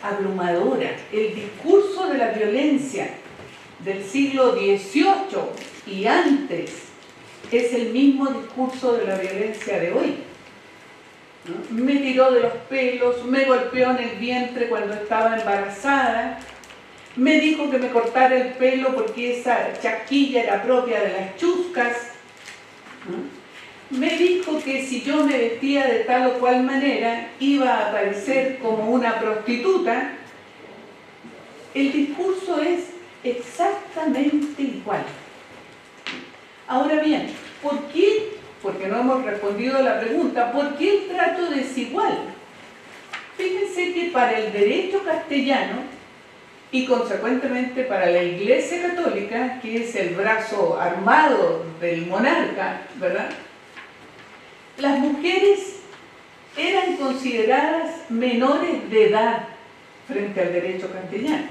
abrumadora: el discurso de la violencia del siglo XVIII y antes es el mismo discurso de la violencia de hoy. ¿No? Me tiró de los pelos, me golpeó en el vientre cuando estaba embarazada, me dijo que me cortara el pelo porque esa chasquilla era propia de las chuscas, ¿no? Me dijo que si yo me vestía de tal o cual manera iba a aparecer como una prostituta. El discurso es exactamente igual. Ahora bien, ¿por qué? Porque no hemos respondido a la pregunta, ¿por qué el trato desigual? Fíjense que para el derecho castellano y consecuentemente para la Iglesia Católica, que es el brazo armado del monarca, ¿verdad?, las mujeres eran consideradas menores de edad frente al derecho castellano,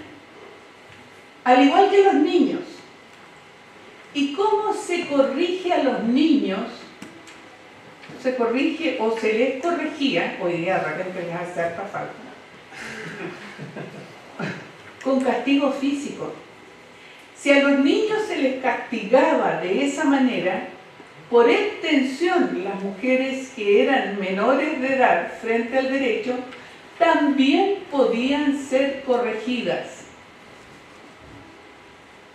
al igual que los niños. ¿Y cómo se corrige a los niños? Se corrige o se les corregía, hoy día de repente les hace harta falta, con castigo físico. Si a los niños se les castigaba de esa manera, por extensión las mujeres que eran menores de edad frente al derecho también podían ser corregidas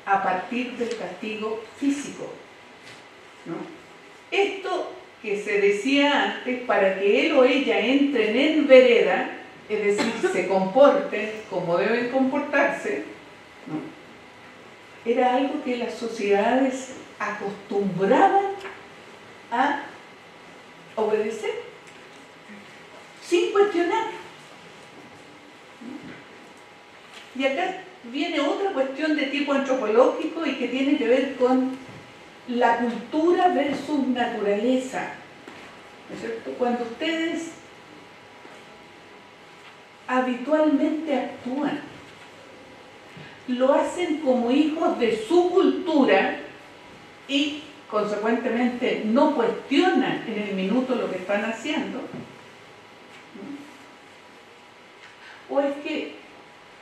a partir del castigo físico, ¿no? Esto que se decía antes, para que él o ella entren en vereda, es decir, se comporten como deben comportarse, ¿no?, era algo que las sociedades acostumbraban a obedecer sin cuestionar. Y acá viene otra cuestión de tipo antropológico y que tiene que ver con la cultura versus naturaleza, ¿no es cierto? Cuando ustedes habitualmente actúan, lo hacen como hijos de su cultura y consecuentemente no cuestionan en el minuto lo que están haciendo, ¿no? O es que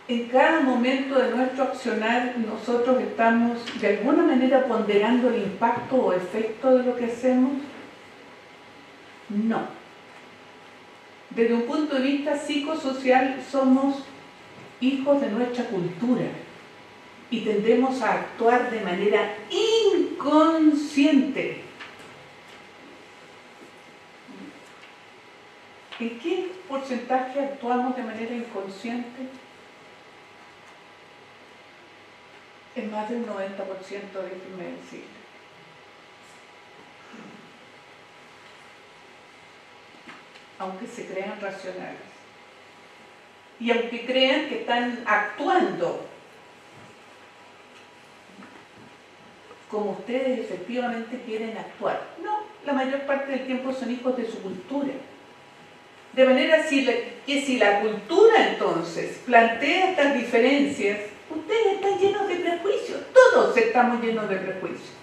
en cada momento de nuestro accionar nosotros estamos de alguna manera ponderando el impacto o efecto de lo que hacemos. No. Desde un punto de vista psicosocial somos hijos de nuestra cultura y tendemos a actuar de manera inconsciente. ¿En qué porcentaje actuamos de manera inconsciente? En más del 90%, déjenme decir. Aunque se crean racionales. Y aunque crean que están actuando como ustedes efectivamente quieren actuar. No, la mayor parte del tiempo son hijos de su cultura. De manera que si la cultura entonces plantea estas diferencias, ustedes están llenos de prejuicios, todos estamos llenos de prejuicios.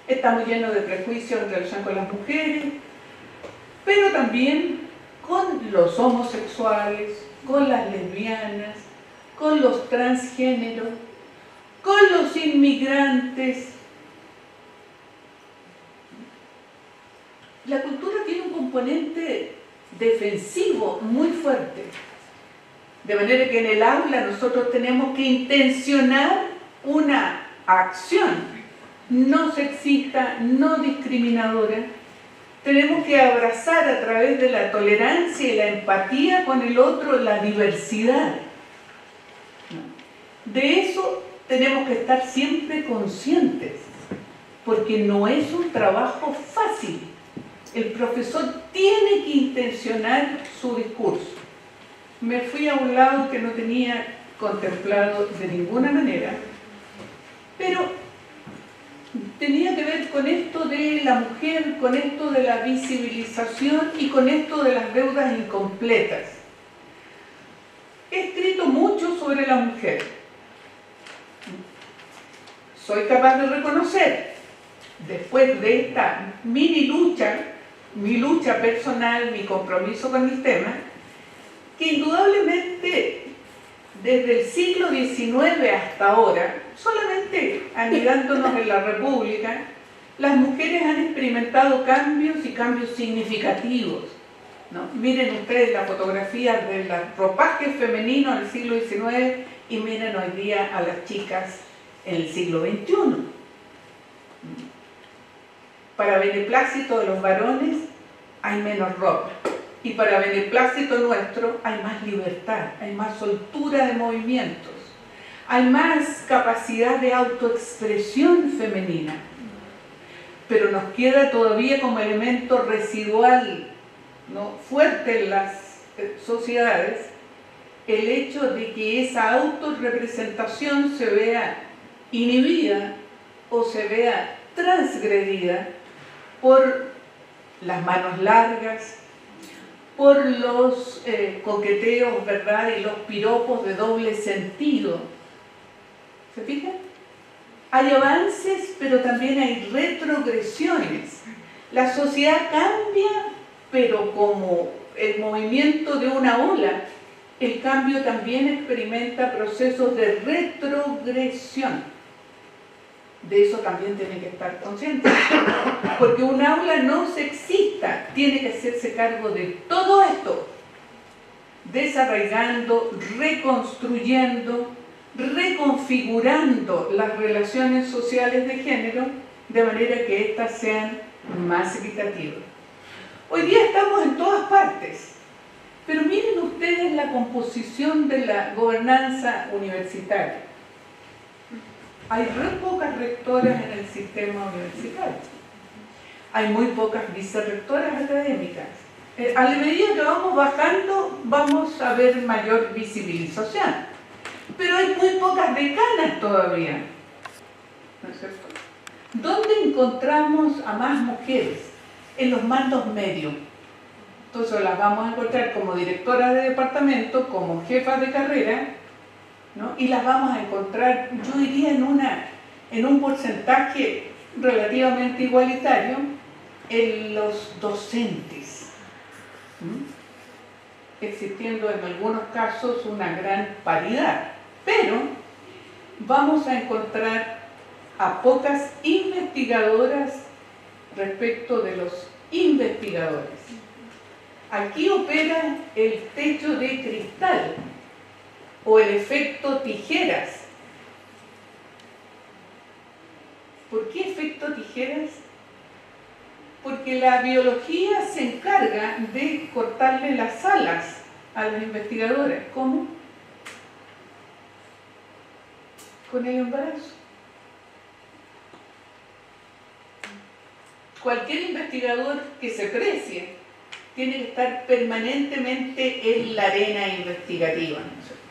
Estamos llenos de prejuicios en relación con las mujeres, pero también con los homosexuales, con las lesbianas, con los transgéneros, con los inmigrantes. La cultura tiene un componente defensivo muy fuerte. De manera que en el aula nosotros tenemos que intencionar una acción no sexista, no discriminadora. Tenemos que abrazar a través de la tolerancia y la empatía con el otro la diversidad. De eso tenemos que estar siempre conscientes, porque no es un trabajo fácil. El profesor tiene que intencionar su discurso. Me fui a un lado que no tenía contemplado de ninguna manera, pero tenía que ver con esto de la mujer, con esto de la visibilización y con esto de las deudas incompletas. He escrito mucho sobre la mujer. Soy capaz de reconocer, después de esta mini lucha, mi lucha personal, mi compromiso con el tema, que indudablemente desde el siglo XIX hasta ahora, solamente anidándonos en la República, las mujeres han experimentado cambios y cambios significativos, ¿no? Miren ustedes la fotografía del ropaje femenino del siglo XIX y miren hoy día a las chicas en el siglo XXI. Para beneplácito de los varones hay menos ropa. Y para beneplácito nuestro hay más libertad, hay más soltura de movimientos, hay más capacidad de autoexpresión femenina. Pero nos queda todavía como elemento residual, ¿no?, fuerte en las sociedades, el hecho de que esa autorrepresentación se vea inhibida o se vea transgredida por las manos largas, por los coqueteos, ¿verdad?, y los piropos de doble sentido. ¿Se fijan? Hay avances, pero también hay retrogresiones. La sociedad cambia, pero como el movimiento de una ola, el cambio también experimenta procesos de retrogresión. De eso también tienen que estar conscientes, porque un aula no sexista tiene que hacerse cargo de todo esto, desarraigando, reconstruyendo, reconfigurando las relaciones sociales de género de manera que éstas sean más equitativas. Hoy día estamos en todas partes, pero miren ustedes la composición de la gobernanza universitaria. Hay muy pocas rectoras en el sistema universitario. Hay muy pocas vicerrectoras académicas. A la medida que vamos bajando, vamos a ver mayor visibilización. Pero hay muy pocas decanas todavía. ¿No es cierto? ¿Dónde encontramos a más mujeres? En los mandos medios. Entonces las vamos a encontrar como directoras de departamento, como jefas de carrera, ¿no? Y las vamos a encontrar, yo diría, en un porcentaje relativamente igualitario en los docentes, existiendo en algunos casos una gran paridad, pero vamos a encontrar a pocas investigadoras respecto de los investigadores. Aquí opera el techo de cristal o el efecto tijeras. ¿Por qué efecto tijeras? Porque la biología se encarga de cortarle las alas a las investigadoras. ¿Cómo? Con el embarazo. Cualquier investigador que se precie tiene que estar permanentemente en la arena investigativa, ¿no es cierto?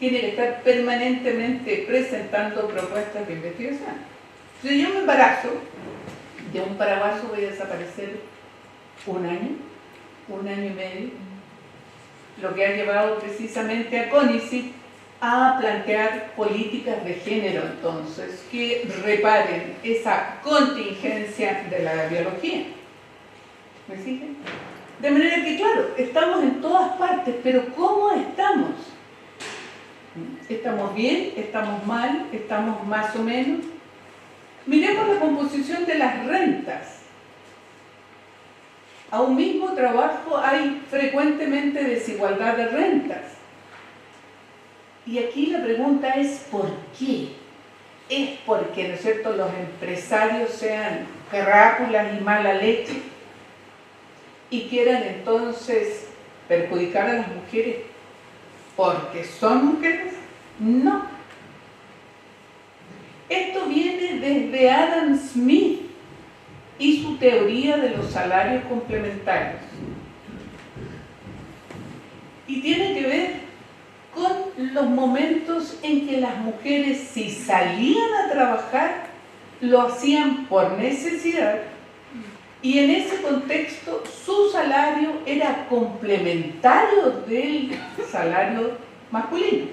Tiene que estar permanentemente presentando propuestas de investigación. Si yo me embarazo, de un paraguaso voy a desaparecer un año y medio, lo que ha llevado precisamente a CONICYT a plantear políticas de género, entonces, que reparen esa contingencia de la biología. ¿Me siguen? De manera que, claro, estamos en todas partes, pero ¿cómo estamos? ¿Estamos bien? ¿Estamos mal? ¿Estamos más o menos? Miremos la composición de las rentas. A un mismo trabajo hay frecuentemente desigualdad de rentas. Y aquí la pregunta es ¿por qué? ¿Es porque, ¿no es cierto?, los empresarios sean crápulas y mala leche y quieran entonces perjudicar a las mujeres porque son mujeres? No, Esto viene desde Adam Smith y su teoría de los salarios complementarios. Y tiene que ver con los momentos en que las mujeres, si salían a trabajar, lo hacían por necesidad, y en ese contexto su salario era complementario del salario masculino.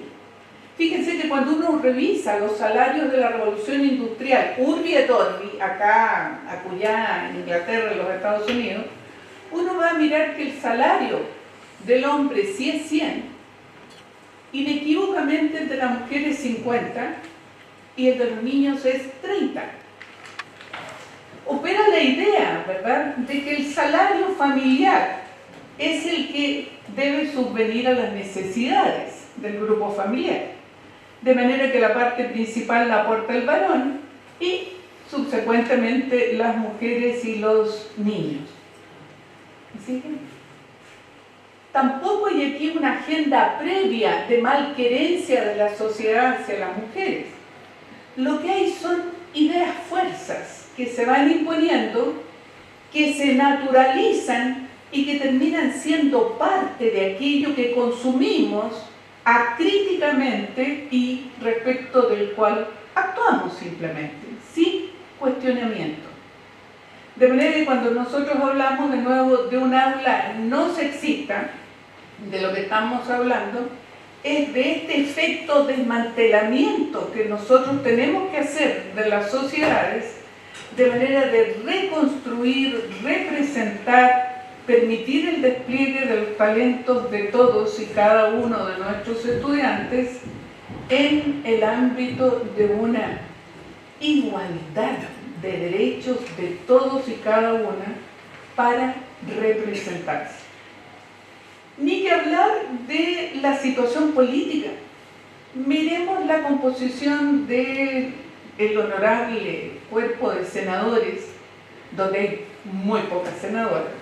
Fíjense que cuando uno revisa los salarios de la revolución industrial, urbi et orbi, acá, acullá, en Inglaterra, en los Estados Unidos, uno va a mirar que el salario del hombre sí es 100, inequívocamente el de la mujer es 50 y el de los niños es 30. Opera la idea, ¿verdad?, de que el salario familiar es el que debe subvenir a las necesidades del grupo familiar, de manera que la parte principal la aporta el varón y subsecuentemente las mujeres y los niños. ¿Sí? Tampoco hay aquí una agenda previa de malquerencia de la sociedad hacia las mujeres. Lo que hay son ideas fuerzas que se van imponiendo, que se naturalizan y que terminan siendo parte de aquello que consumimos acríticamente y respecto del cual actuamos simplemente, sin cuestionamiento. De manera que cuando nosotros hablamos de nuevo de un aula no sexista, de lo que estamos hablando es de este efecto desmantelamiento que nosotros tenemos que hacer de las sociedades, de manera de reconstruir, representar, permitir el despliegue de los talentos de todos y cada uno de nuestros estudiantes en el ámbito de una igualdad de derechos de todos y cada una para representarse. Ni que hablar de la situación política. Miremos la composición del honorable cuerpo de senadores, donde hay muy pocas senadoras,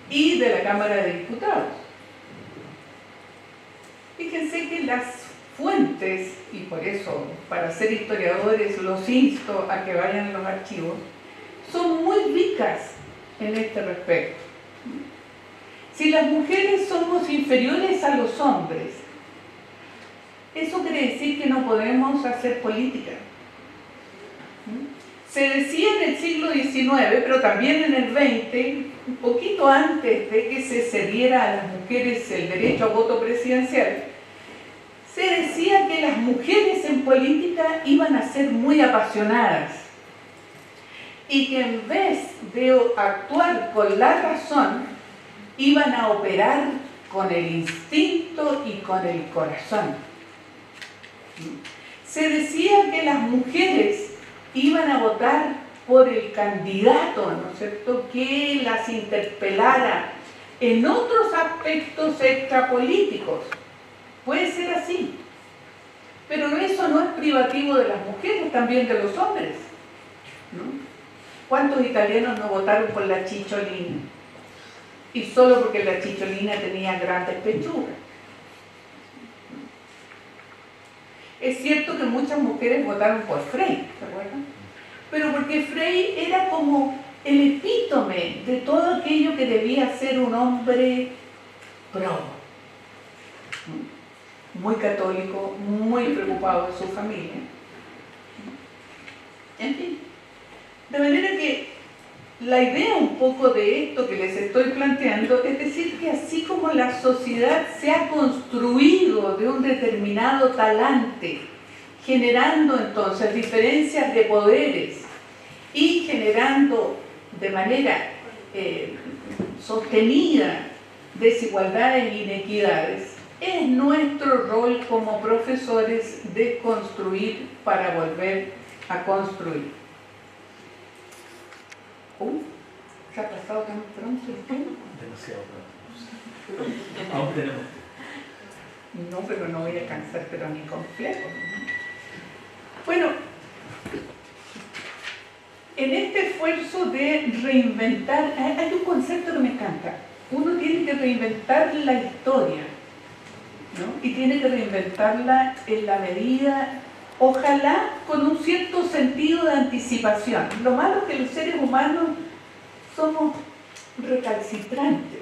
y de la Cámara de Diputados. Fíjense que las fuentes, y por eso para ser historiadores los insto a que vayan a los archivos, son muy ricas en este respecto. Si las mujeres somos inferiores a los hombres, eso quiere decir que no podemos hacer política. Se decía en el siglo XIX, pero también en el XX, un poquito antes de que se cediera a las mujeres el derecho a voto presidencial, se decía que las mujeres en política iban a ser muy apasionadas y que en vez de actuar con la razón, iban a operar con el instinto y con el corazón. Se decía que las mujeres iban a votar por el candidato, ¿no es cierto?, que las interpelara en otros aspectos extrapolíticos. Puede ser así, pero eso no es privativo de las mujeres, también de los hombres, ¿no? ¿Cuántos italianos no votaron por la Cicciolina? Y solo porque la Cicciolina tenía grandes pechugas. Es cierto que muchas mujeres votaron por Frei, ¿se acuerdan? Pero porque Frei era como el epítome de todo aquello que debía ser un hombre pro, muy católico, muy preocupado de su familia. En fin, de manera que la idea un poco de esto que les estoy planteando es decir que así como la sociedad se ha construido de un determinado talante, generando entonces diferencias de poderes y generando de manera sostenida desigualdades e inequidades, es nuestro rol como profesores desconstruir para volver a construir. ¿Se ha pasado tan pronto el tiempo? Demasiado pronto. Aún tenemos. No, pero no voy a cansar, pero ni completo. Bueno, en este esfuerzo de reinventar, hay un concepto que me encanta. Uno tiene que reinventar la historia, ¿no? Y tiene que reinventarla en la medida ojalá con un cierto sentido de anticipación. Lo malo es que los seres humanos somos recalcitrantes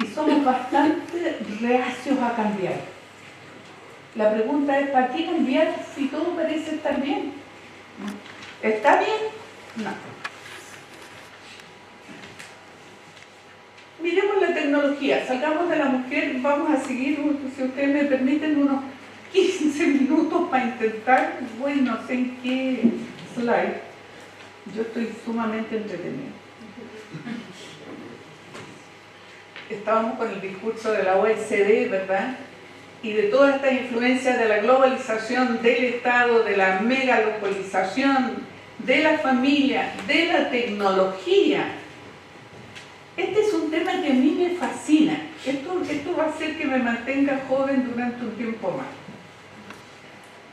y somos bastante reacios a cambiar. La pregunta es, ¿para qué cambiar si todo parece estar bien? ¿Está bien? No. Miremos la tecnología, salgamos de la mujer, vamos a seguir, si ustedes me permiten, unos 15 minutos para intentar, bueno, no sé en qué slide, yo estoy sumamente entretenida. Estábamos con el discurso de la OECD, ¿verdad? Y de todas estas influencias de la globalización, del Estado, de la megalocalización, de la familia, de la tecnología. Este es un tema que a mí me fascina. Esto va a hacer que me mantenga joven durante un tiempo más.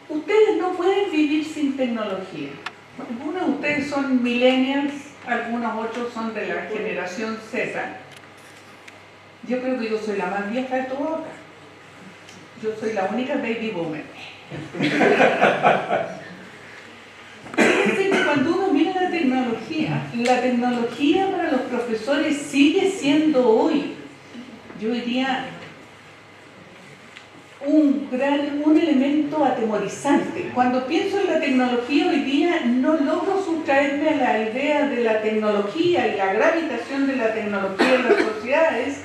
Ustedes no pueden vivir sin tecnología. Algunos de ustedes son millennials, algunos otros son de la generación Z. Yo creo que yo soy la más vieja de todos acá. Yo soy la única baby boomer. Fíjense que cuando uno mira la tecnología para los profesores sigue siendo hoy, yo diría, un elemento atemorizante. Cuando pienso en la tecnología hoy día, no logro sustraerme a la idea de la tecnología y la gravitación de la tecnología en las sociedades,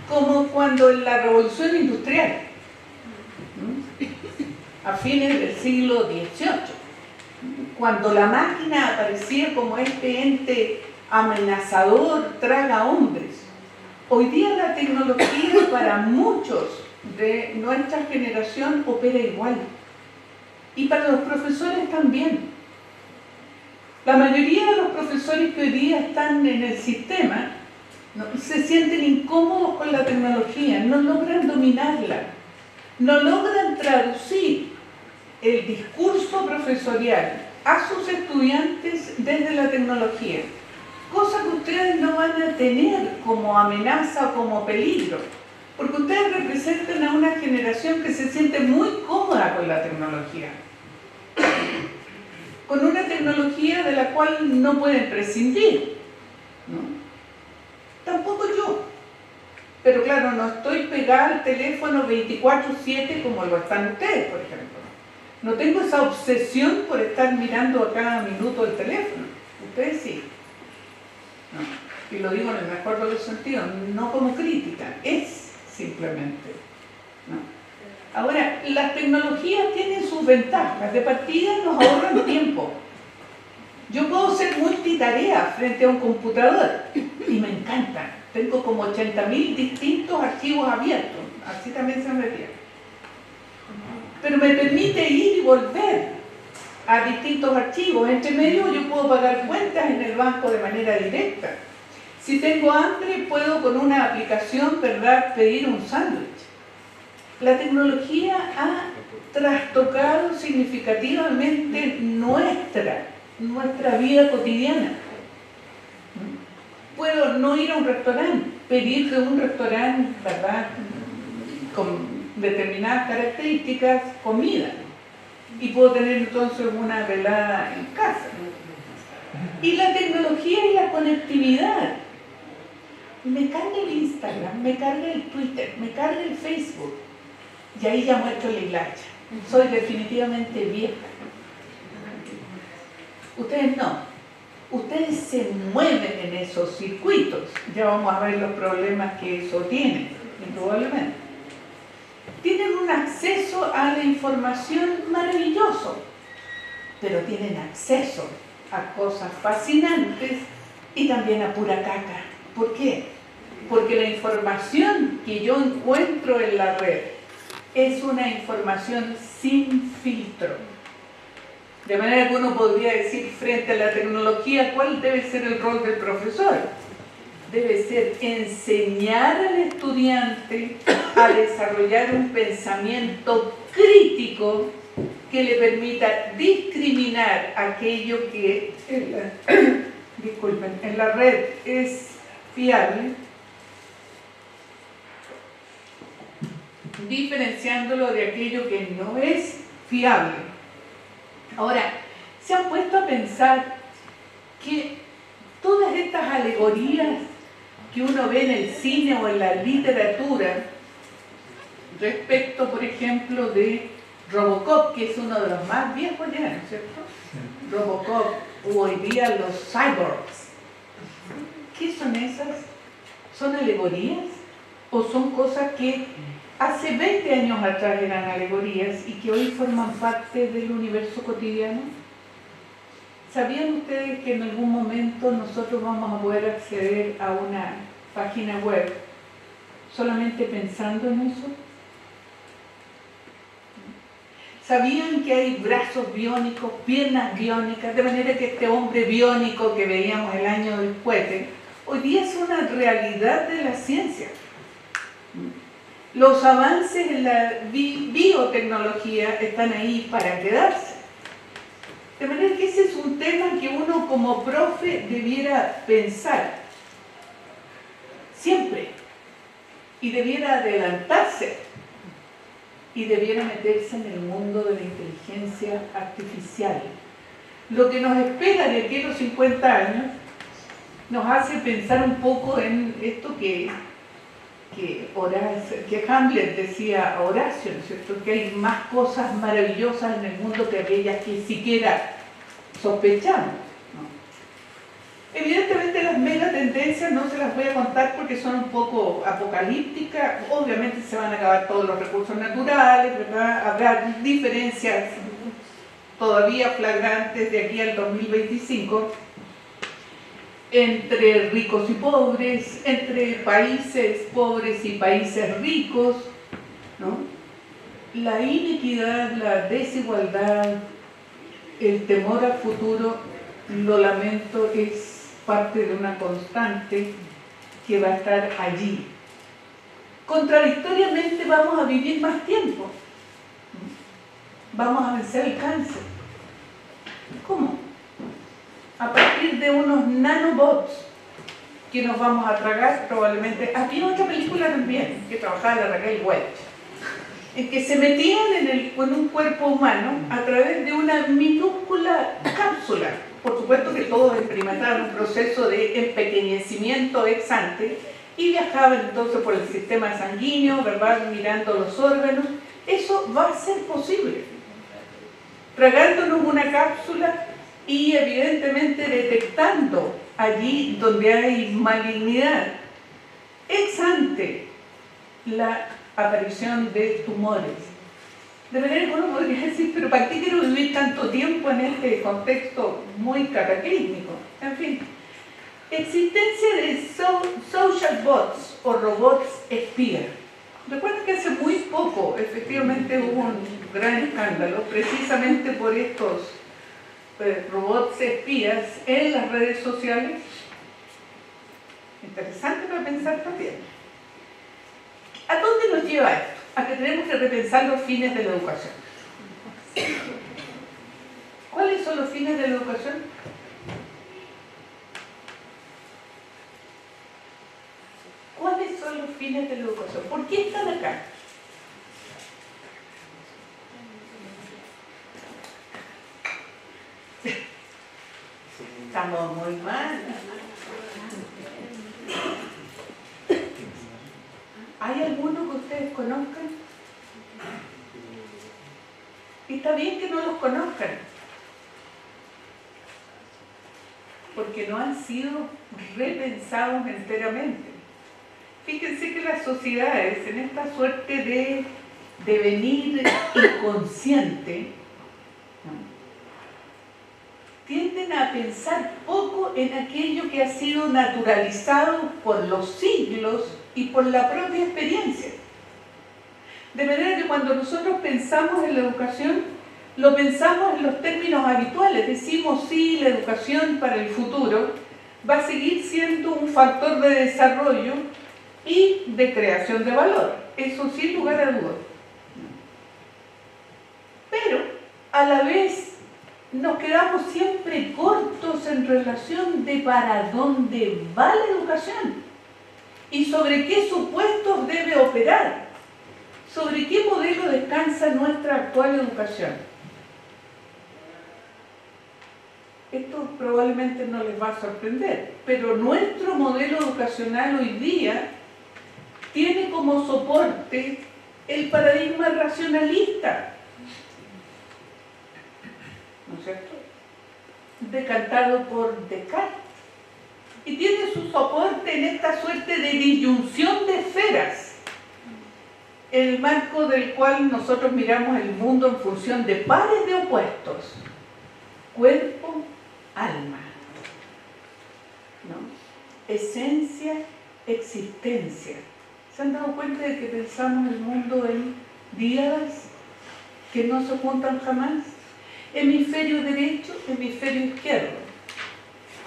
como cuando en la revolución industrial, a fines del siglo XVIII, cuando la máquina aparecía como este ente amenazador, traga hombres. Hoy día la tecnología para muchos de nuestra generación opera igual. Y para los profesores también. La mayoría de los profesores que hoy día están en el sistema se sienten incómodos con la tecnología, no logran dominarla, no logran traducir el discurso profesorial a sus estudiantes desde la tecnología, cosa que ustedes no van a tener como amenaza o como peligro, porque ustedes representan a una generación que se siente muy cómoda con la tecnología, con una tecnología de la cual no pueden prescindir, ¿no? Tampoco yo, pero claro, no estoy pegada al teléfono 24/7 como lo están ustedes, por ejemplo. No tengo esa obsesión por estar mirando a cada minuto el teléfono. Ustedes sí. No. Y lo digo en el mejor de los sentidos, no como crítica, es simplemente. ¿No? Ahora, las tecnologías tienen sus ventajas. De partida nos ahorran tiempo. Yo puedo ser multitarea frente a un computador y me encanta. Tengo como 80.000 distintos archivos abiertos. Así también se me ve. Pero me permite ir y volver a distintos archivos. Entre medio yo puedo pagar cuentas en el banco de manera directa. Si tengo hambre, puedo con una aplicación, ¿verdad?, pedir un sándwich. La tecnología ha trastocado significativamente nuestra vida cotidiana. Puedo no ir a un restaurante, pedir de un restaurante, ¿verdad?, con determinadas características, comida, y puedo tener entonces una velada en casa. Y la tecnología y la conectividad, me carga el Instagram, me carga el Twitter, me carga el Facebook, y ahí ya muestro la hilacha. Soy definitivamente vieja. Ustedes no, ustedes se mueven en esos circuitos. Ya vamos a ver los problemas que eso tiene, indudablemente. Tienen un acceso a la información maravilloso, pero tienen acceso a cosas fascinantes y también a pura caca. ¿Por qué? Porque la información que yo encuentro en la red es una información sin filtro. De manera que uno podría decir, frente a la tecnología, ¿cuál debe ser el rol del profesor? Debe ser enseñar al estudiante a desarrollar un pensamiento crítico que le permita discriminar aquello que en la red es fiable, diferenciándolo de aquello que no es fiable. Ahora, ¿se han puesto a pensar que todas estas alegorías que uno ve en el cine o en la literatura respecto, por ejemplo, de Robocop, que es uno de los más viejos ya, ¿no es cierto? Robocop, o hoy día los cyborgs. ¿Qué son esas? ¿Son alegorías? ¿O son cosas que hace 20 años atrás eran alegorías y que hoy forman parte del universo cotidiano? ¿Sabían ustedes que en algún momento nosotros vamos a poder acceder a una página web solamente pensando en eso? ¿Sabían que hay brazos biónicos, piernas biónicas, de manera que este hombre biónico que veíamos el año del cohete, hoy día es una realidad de la ciencia? Los avances en la biotecnología están ahí para quedarse. De manera que ese es un tema que uno como profe debiera pensar siempre y debiera adelantarse y debiera meterse en el mundo de la inteligencia artificial. Lo que nos espera de aquí a los 50 años nos hace pensar un poco en esto que Hamlet decía a Horacio, ¿no es cierto? Que hay más cosas maravillosas en el mundo que aquellas que siquiera sospechamos, ¿no? Evidentemente las mega tendencias no se las voy a contar porque son un poco apocalípticas. Obviamente se van a acabar todos los recursos naturales, ¿verdad? Habrá diferencias todavía flagrantes de aquí al 2025 entre ricos y pobres, entre países pobres y países ricos, ¿no? La inequidad, la desigualdad, el temor al futuro, lo lamento, es parte de una constante que va a estar allí. Contradictoriamente vamos a vivir más tiempo, vamos a vencer el cáncer. ¿Cómo? A partir de unos nanobots que nos vamos a tragar probablemente. Había otra película también que trabajaba la Raquel Welch, en que se metían en un cuerpo humano a través de una minúscula cápsula. Por supuesto que todos experimentaban un proceso de empequeñecimiento ex ante y viajaban entonces por el sistema sanguíneo, ¿verdad? Mirando los órganos. Eso va a ser posible. Tragándonos una cápsula y evidentemente detectando allí donde hay malignidad ex ante la aparición de tumores. De manera que uno podría decir, pero ¿para qué quiero vivir tanto tiempo en este contexto muy cataclísmico? En fin, existencia de social bots o robots espías. Recuerden que hace muy poco efectivamente hubo un gran escándalo precisamente por estos robots espías en las redes sociales. Interesante para pensar también. ¿A dónde nos lleva esto? A que tenemos que repensar los fines de la educación. ¿Cuáles son los fines de la educación? ¿Cuáles son los fines de la educación? ¿Por qué están acá? Estamos muy mal. ¿Hay alguno que ustedes conozcan? Y está bien que no los conozcan, porque no han sido repensados enteramente. Fíjense que las sociedades, en esta suerte de devenir inconsciente, tienden a pensar poco en aquello que ha sido naturalizado por los siglos y por la propia experiencia. De manera que cuando nosotros pensamos en la educación, lo pensamos en los términos habituales. Decimos, sí, la educación para el futuro va a seguir siendo un factor de desarrollo y de creación de valor. Eso sin lugar a dudas. Pero, a la vez, nos quedamos siempre cortos en relación de para dónde va la educación y sobre qué supuestos debe operar, sobre qué modelo descansa nuestra actual educación. esto probablemente no les va a sorprender, pero nuestro modelo educacional hoy día tiene como soporte el paradigma racionalista, ¿no es cierto?, decantado por Descartes, y tiene su soporte en esta suerte de disyunción de esferas, en el marco del cual nosotros miramos el mundo en función de pares de opuestos: cuerpo, alma, ¿no?, esencia, existencia. ¿Se han dado cuenta de que pensamos el mundo en díadas que no se juntan jamás? Hemisferio derecho, hemisferio izquierdo,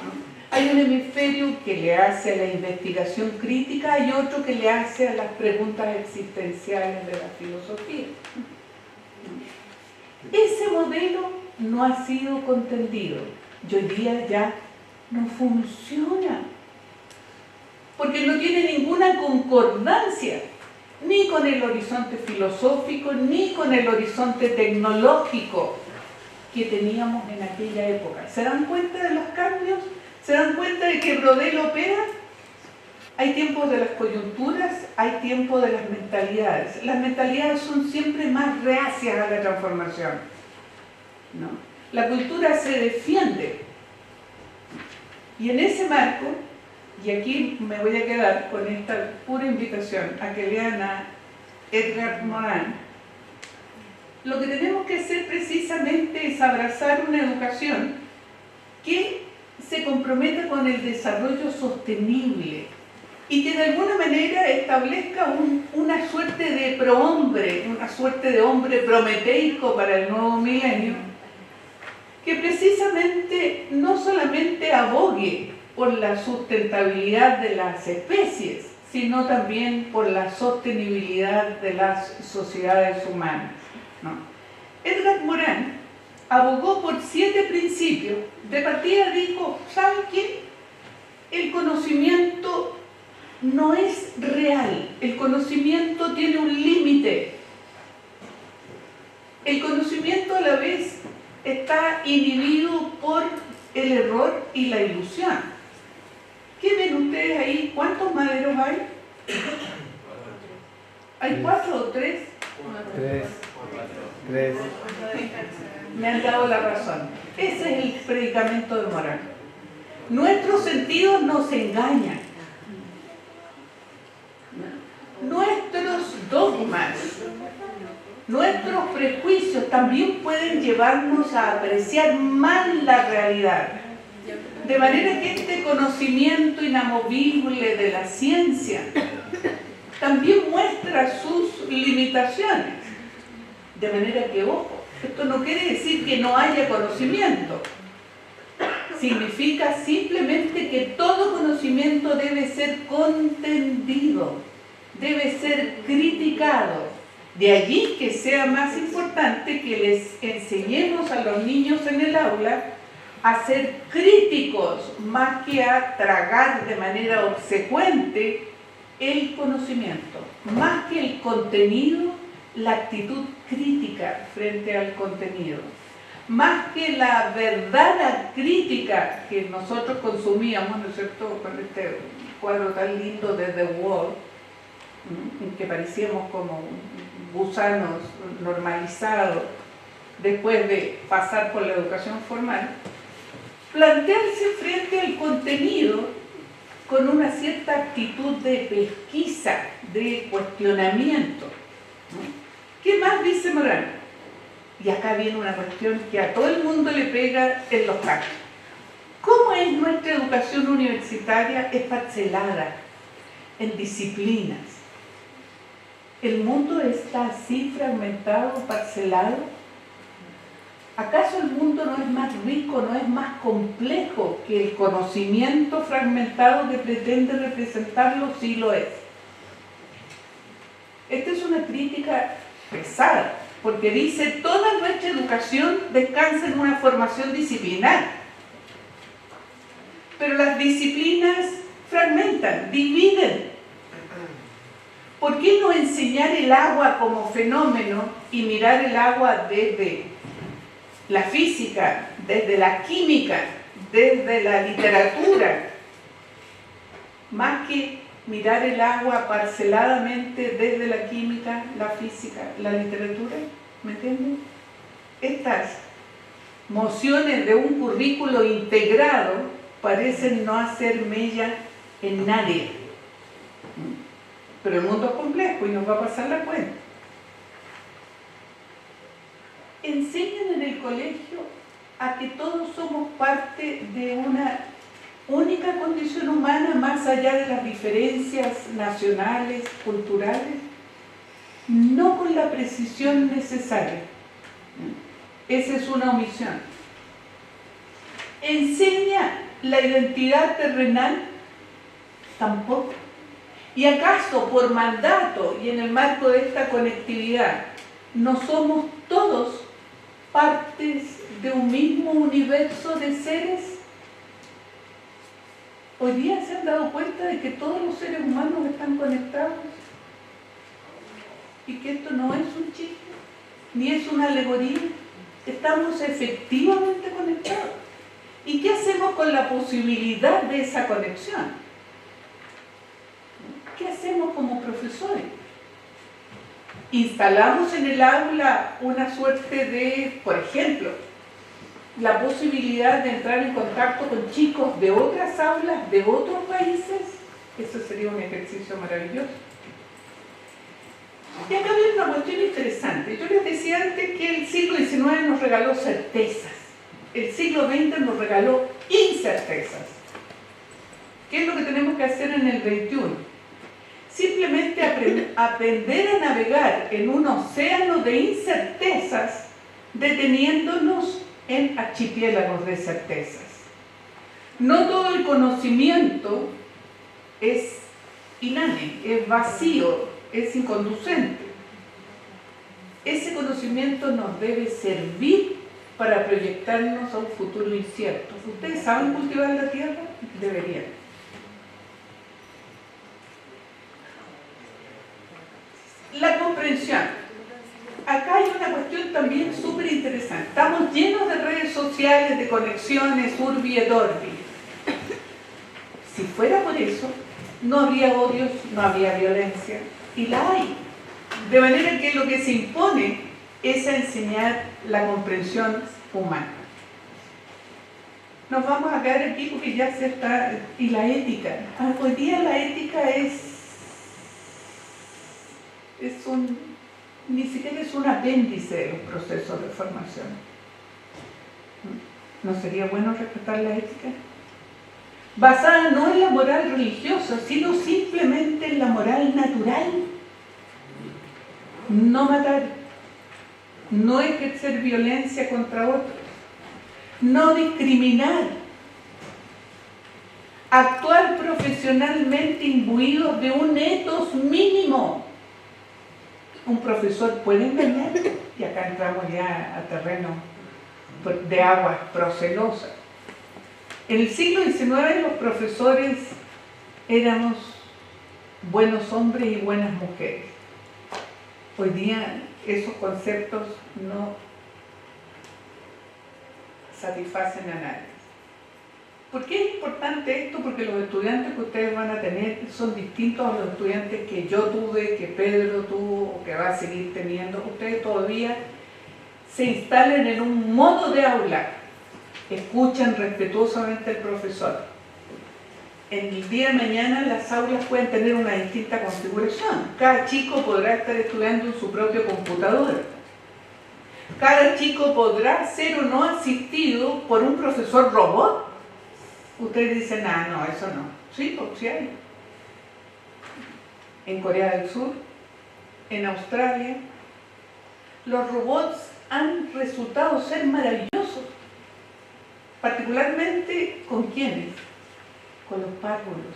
¿no? Hay un hemisferio que le hace a la investigación crítica y otro que le hace a las preguntas existenciales de la filosofía. Ese modelo no ha sido contendido y hoy día ya no funciona, porque no tiene ninguna concordancia ni con el horizonte filosófico ni con el horizonte tecnológico que teníamos en aquella época. ¿Se dan cuenta de los cambios? ¿Se dan cuenta de que Brodel opera? Hay tiempos de las coyunturas, hay tiempos de las mentalidades. Las mentalidades son siempre más reacias a la transformación, ¿no? La cultura se defiende. Y en ese marco, y aquí me voy a quedar con esta pura invitación a que lean a Edgar Morin, lo que tenemos que hacer precisamente es abrazar una educación que se comprometa con el desarrollo sostenible y que de alguna manera establezca una suerte de prohombre, una suerte de hombre prometeico para el nuevo milenio, que precisamente no solamente abogue por la sustentabilidad de las especies, sino también por la sostenibilidad de las sociedades humanas, ¿no? Edgar Morin abogó por 7 principios. De partida dijo: ¿saben qué? El conocimiento no es real, el conocimiento tiene un límite. El conocimiento a la vez está inhibido por el error y la ilusión. ¿Qué ven ustedes ahí? ¿Cuántos maderos hay? ¿Hay 4 o 3? 3. Me han dado la razón. Ese es el predicamento de Morin. Nuestros sentidos nos engañan. Nuestros dogmas, nuestros prejuicios también pueden llevarnos a apreciar mal la realidad. De manera que este conocimiento inamovible de la ciencia también muestra sus limitaciones. De manera que, ojo, esto no quiere decir que no haya conocimiento. Significa simplemente que todo conocimiento debe ser contendido, debe ser criticado. De allí que sea más importante que les enseñemos a los niños en el aula a ser críticos más que a tragar de manera obsecuente el conocimiento. Más que el contenido, la actitud crítica frente al contenido. Más que la verdad crítica que nosotros consumíamos, ¿no es cierto?, con este cuadro tan lindo de The Wall, en que parecíamos como gusanos normalizados después de pasar por la educación formal, plantearse frente al contenido con una cierta actitud de pesquisa, de cuestionamiento, ¿no? ¿Qué más dice Morin? Y acá viene una cuestión que a todo el mundo le pega en los tacos. ¿Cómo es nuestra educación universitaria? Es parcelada en disciplinas. ¿El mundo está así fragmentado, parcelado? ¿Acaso el mundo no es más rico, no es más complejo que el conocimiento fragmentado que pretende representarlo? Sí lo es. Esta es una crítica pesada, porque dice: toda nuestra educación descansa en una formación disciplinar. Pero las disciplinas fragmentan, dividen. ¿Por qué no enseñar el agua como fenómeno y mirar el agua desde la física, desde la química, desde la literatura, más que mirar el agua parceladamente desde la química, la física, la literatura, ¿me entienden? Estas mociones de un currículo integrado parecen no hacer mella en nadie. Pero el mundo es complejo y nos va a pasar la cuenta. Enseñan en el colegio a que todos somos parte de una única condición humana más allá de las diferencias nacionales, culturales, no con la precisión necesaria. Esa es una omisión. ¿Enseña la identidad terrenal? Tampoco. ¿Y acaso por mandato y en el marco de esta conectividad no somos todos partes de un mismo universo de seres? Hoy día se han dado cuenta de que todos los seres humanos están conectados y que esto no es un chiste, ni es una alegoría. Estamos efectivamente conectados. ¿Y qué hacemos con la posibilidad de esa conexión? ¿Qué hacemos como profesores? Instalamos en el aula una suerte de, por ejemplo, la posibilidad de entrar en contacto con chicos de otras aulas, de otros países. Eso sería un ejercicio maravilloso. Y acá viene una cuestión interesante. Yo les decía antes que el siglo XIX nos regaló certezas. El siglo XX nos regaló incertezas. ¿Qué es lo que tenemos que hacer en el XXI? Simplemente aprender a navegar en un océano de incertezas, deteniéndonos en archipiélagos de certezas. No todo el conocimiento es inane, es vacío, es inconducente. Ese conocimiento nos debe servir para proyectarnos a un futuro incierto. ¿Ustedes saben cultivar la tierra? Deberían. La comprensión. Acá hay una cuestión también súper interesante. Estamos llenos de redes sociales, de conexiones, urbi et orbi. Si fuera por eso, no habría odios, no habría violencia. Y la hay. De manera que lo que se impone es a enseñar la comprensión humana. Nos vamos a quedar aquí porque ya se está... Y la ética. Hoy día la ética ni siquiera es un apéndice de los procesos de formación. ¿No sería bueno respetar la ética? Basada no en la moral religiosa, sino simplemente en la moral natural. No matar, no ejercer violencia contra otros, no discriminar, actuar profesionalmente imbuidos de un ethos mínimo. Un profesor puede engañar, y acá entramos ya a terreno de aguas procelosas. En el siglo XIX los profesores éramos buenos hombres y buenas mujeres. Hoy día esos conceptos no satisfacen a nadie. ¿Por qué es importante esto? Porque los estudiantes que ustedes van a tener son distintos a los estudiantes que yo tuve, que Pedro tuvo o que va a seguir teniendo. Ustedes todavía se instalan en un modo de aula, escuchan respetuosamente al profesor. En el día de mañana las aulas pueden tener una distinta configuración. Cada chico podrá estar estudiando en su propio computador. Cada chico podrá ser o no asistido por un profesor robot. Ustedes dicen, no, eso no. Sí, porque sí hay. En Corea del Sur, en Australia, los robots han resultado ser maravillosos. Particularmente, ¿con quiénes? Con los párvulos.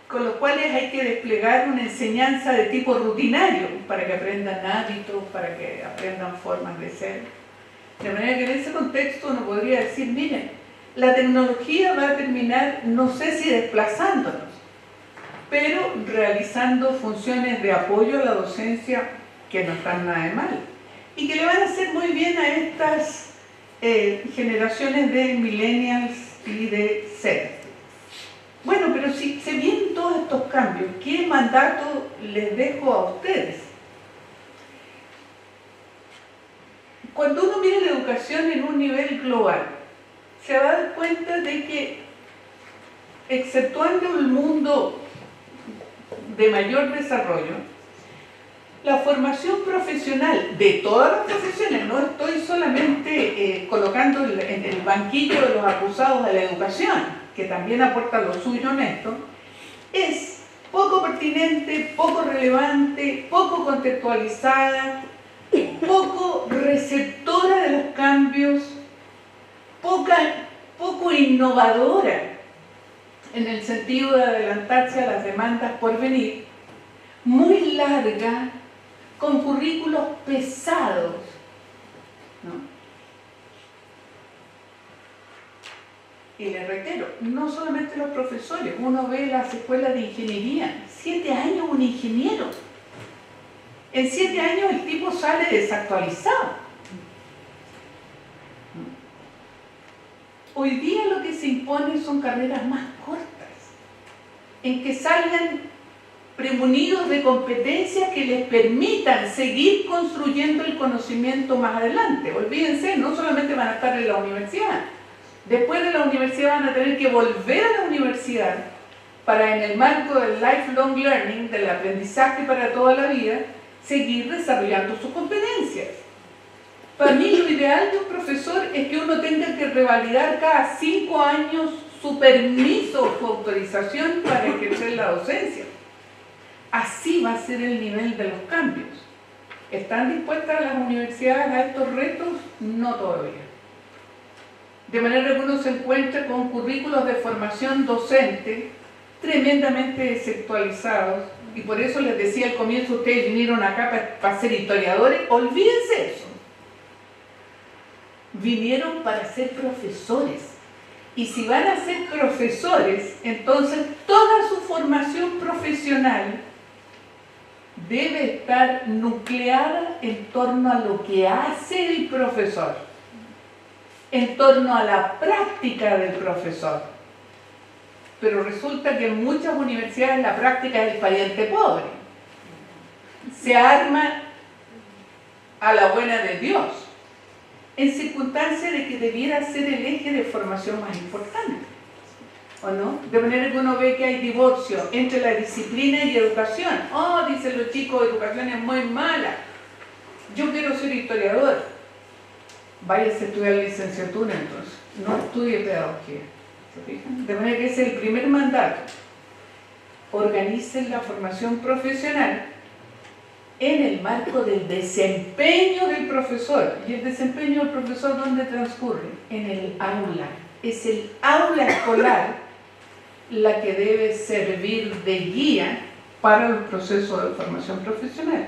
Con los cuales hay que desplegar una enseñanza de tipo rutinario para que aprendan hábitos, para que aprendan formas de ser. De manera que en ese contexto uno podría decir, miren, la tecnología va a terminar, no sé si desplazándonos, pero realizando funciones de apoyo a la docencia que no están nada de mal y que le van a hacer muy bien a estas generaciones de millennials y de Z. Bueno, pero si se vienen todos estos cambios, ¿qué mandato les dejo a ustedes? Cuando uno mira la educación en un nivel global, se va a dar cuenta de que, exceptuando el mundo de mayor desarrollo, la formación profesional de todas las profesiones, no estoy solamente colocando en el banquillo de los acusados de la educación, que también aporta lo suyo en esto, es poco pertinente, poco relevante, poco contextualizada, poco receptora de los cambios, poco innovadora en el sentido de adelantarse a las demandas por venir, muy larga, con currículos pesados, ¿no? Y les reitero, no solamente los profesores, uno ve las escuelas de ingeniería, 7 años un ingeniero. En 7 años el tipo sale desactualizado. Hoy día lo que se impone son carreras más cortas, en que salgan premunidos de competencias que les permitan seguir construyendo el conocimiento más adelante. Olvídense, no solamente van a estar en la universidad, después de la universidad van a tener que volver a la universidad para, en el marco del lifelong learning, del aprendizaje para toda la vida, seguir desarrollando sus competencias. Para mí lo ideal de un profesor es que uno tenga que revalidar cada 5 años su permiso, su autorización para ejercer la docencia. Así va a ser el nivel de los cambios. ¿Están dispuestas las universidades a estos retos? No todavía. De manera que uno se encuentra con currículos de formación docente tremendamente desactualizados, y por eso les decía al comienzo, ustedes vinieron acá para ser historiadores. Olvídense eso. Vinieron para ser profesores. Y si van a ser profesores, entonces toda su formación profesional debe estar nucleada en torno a lo que hace el profesor, en torno a la práctica del profesor. Pero resulta que en muchas universidades la práctica es el pariente pobre. Se arma a la buena de Dios, en circunstancia de que debiera ser el eje de formación más importante, ¿o no? De manera que uno ve que hay divorcio entre la disciplina y educación. Oh, dicen los chicos, educación es muy mala. Yo quiero ser historiador. Váyase a estudiar licenciatura entonces, no estudie pedagogía. ¿Se fijan? De manera que ese es el primer mandato. Organicen la formación profesional en el marco del desempeño del profesor. ¿Y el desempeño del profesor dónde transcurre? En el aula. Es el aula escolar la que debe servir de guía para el proceso de formación profesional.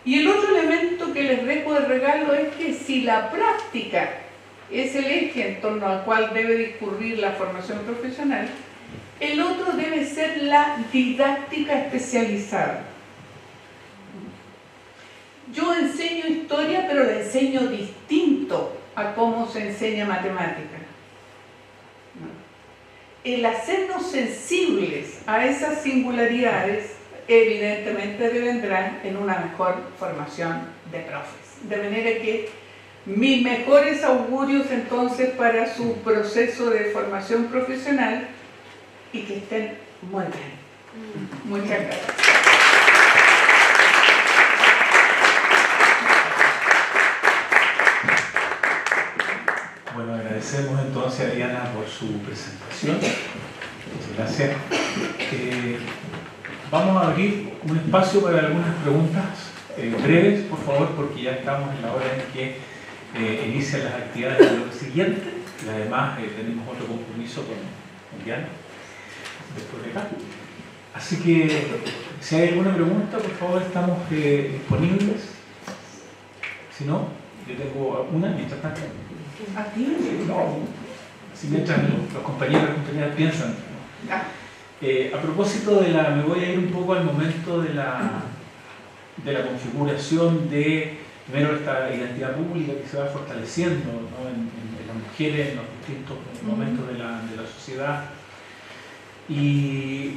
Y el otro elemento que les dejo de regalo es que si la práctica es el eje en torno al cual debe discurrir la formación profesional, el otro debe ser la didáctica especializada. Yo enseño historia, pero la enseño distinto a cómo se enseña matemática. El hacernos sensibles a esas singularidades evidentemente devendrán en una mejor formación de profes. De manera que mis mejores augurios entonces para su proceso de formación profesional, y que estén muy bien. Muchas gracias. Bueno, agradecemos entonces a Diana por su presentación. Muchas gracias. Vamos a abrir un espacio para algunas preguntas breves, por favor, porque ya estamos en la hora en que inician las actividades del bloque siguiente. Y además tenemos otro compromiso con Diana después de acá. Así que, si hay alguna pregunta, por favor, estamos disponibles. Si no, yo tengo una mientras tanto. ¿A ti? No, si mientras los compañeros y compañeras piensan. A propósito de me voy a ir un poco al momento de la configuración de primero esta identidad pública que se va fortaleciendo, ¿no? en las mujeres en los distintos momentos de la sociedad. Y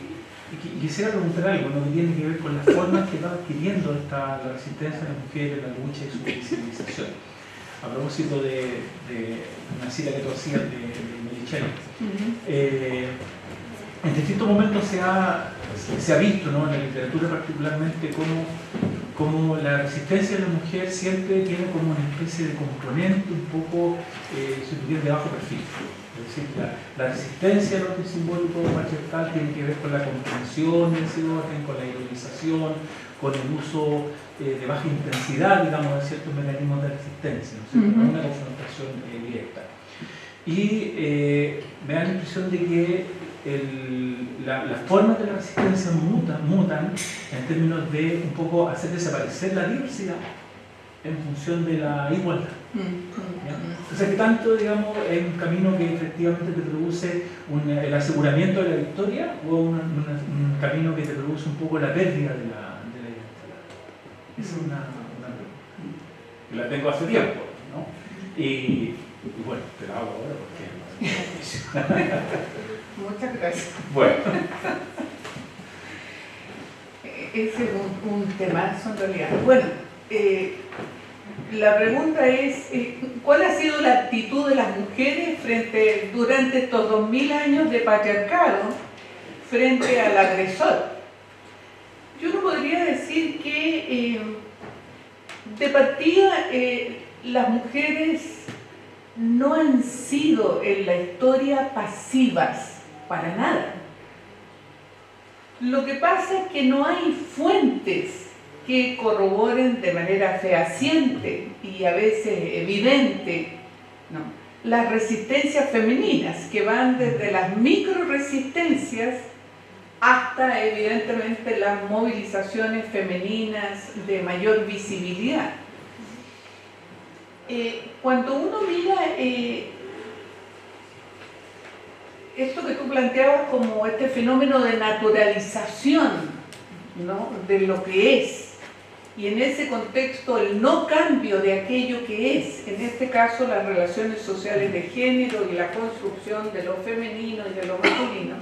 quisiera preguntar algo, ¿no? Que tiene que ver con las formas que va adquiriendo la resistencia de las mujeres, la lucha y su visibilización. A propósito de una cita que tú hacías de Merichel. En distintos momentos se ha visto, ¿no? En la literatura particularmente cómo la resistencia de la mujer siempre tiene como una especie de componente un poco, si tuviera, de bajo perfil. Es decir, la resistencia al orden simbólico patriarcal tiene que ver con la comprensión de ese orden, con la ironización, con el uso de baja intensidad, digamos, de ciertos mecanismos de resistencia, ¿no es cierto? No una confrontación directa. Y me da la impresión de que las formas de la resistencia mutan en términos de un poco hacer desaparecer la diversidad en función de la igualdad. O sea que tanto, digamos, es un camino que efectivamente te produce el aseguramiento de la victoria, o un camino que te produce un poco la pérdida de la identidad. Esa es una pregunta. Y la tengo hace tiempo, ¿no? Y bueno, te la hago ahora porque Muchas gracias. bueno. Ese es un temazo en realidad. Bueno, la pregunta es, ¿cuál ha sido la actitud de las mujeres durante estos 2000 años de patriarcado frente al agresor? Yo no podría decir que de partida las mujeres no han sido en la historia pasivas, para nada. Lo que pasa es que no hay fuentes que corroboren de manera fehaciente y a veces evidente, ¿no?, las resistencias femeninas, que van desde las micro resistencias hasta evidentemente las movilizaciones femeninas de mayor visibilidad. Cuando uno mira esto que tú planteabas como este fenómeno de naturalización, ¿no?, de lo que es, y en ese contexto el no cambio de aquello que es, en este caso las relaciones sociales de género y la construcción de lo femenino y de lo masculino,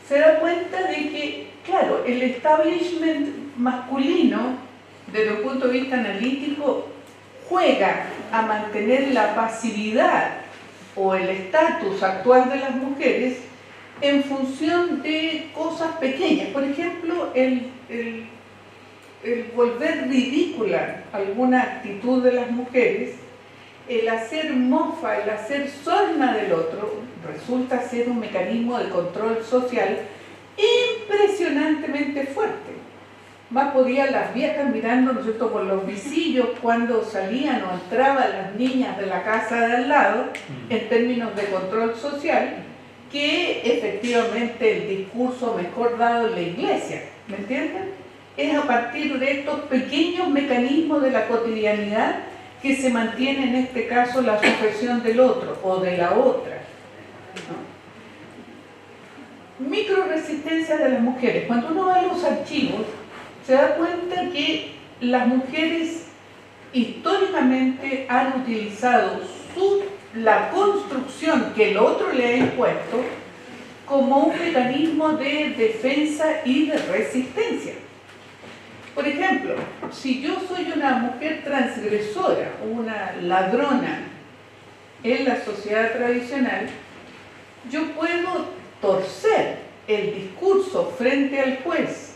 se da cuenta de que, claro, el establishment masculino, desde un punto de vista analítico, juega a mantener la pasividad o el estatus actual de las mujeres en función de cosas pequeñas. Por ejemplo, el volver ridícula alguna actitud de las mujeres, el hacer mofa, el hacer sorna del otro, resulta ser un mecanismo de control social impresionantemente fuerte. Más podían las viejas mirando, ¿no es cierto?, por los visillos cuando salían o entraban las niñas de la casa de al lado, en términos de control social, que efectivamente el discurso mejor dado en la iglesia, ¿me entienden? Es a partir de estos pequeños mecanismos de la cotidianidad que se mantiene en este caso la sujeción del otro o de la otra, ¿no? Micro resistencia de las mujeres. Cuando uno va a los archivos, se da cuenta que las mujeres históricamente han utilizado la construcción que el otro le ha impuesto como un mecanismo de defensa y de resistencia. Por ejemplo, si yo soy una mujer transgresora, una ladrona en la sociedad tradicional, yo puedo torcer el discurso frente al juez,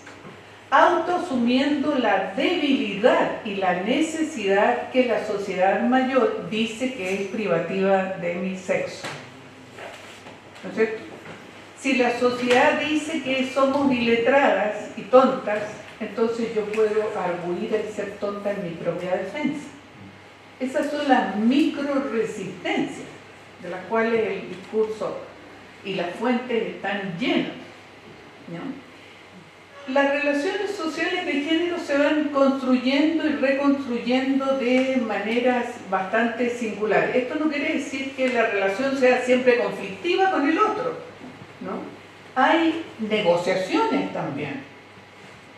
autoasumiendo la debilidad y la necesidad que la sociedad mayor dice que es privativa de mi sexo. ¿No es cierto? Si la sociedad dice que somos iletradas y tontas, entonces yo puedo arguir el ser tonta en mi propia defensa. Esas son las micro resistencias de las cuales el discurso y las fuentes están llenas, ¿no? Las relaciones sociales de género se van construyendo y reconstruyendo de maneras bastante singulares. Esto no quiere decir que la relación sea siempre conflictiva con el otro, ¿no? Hay negociaciones también,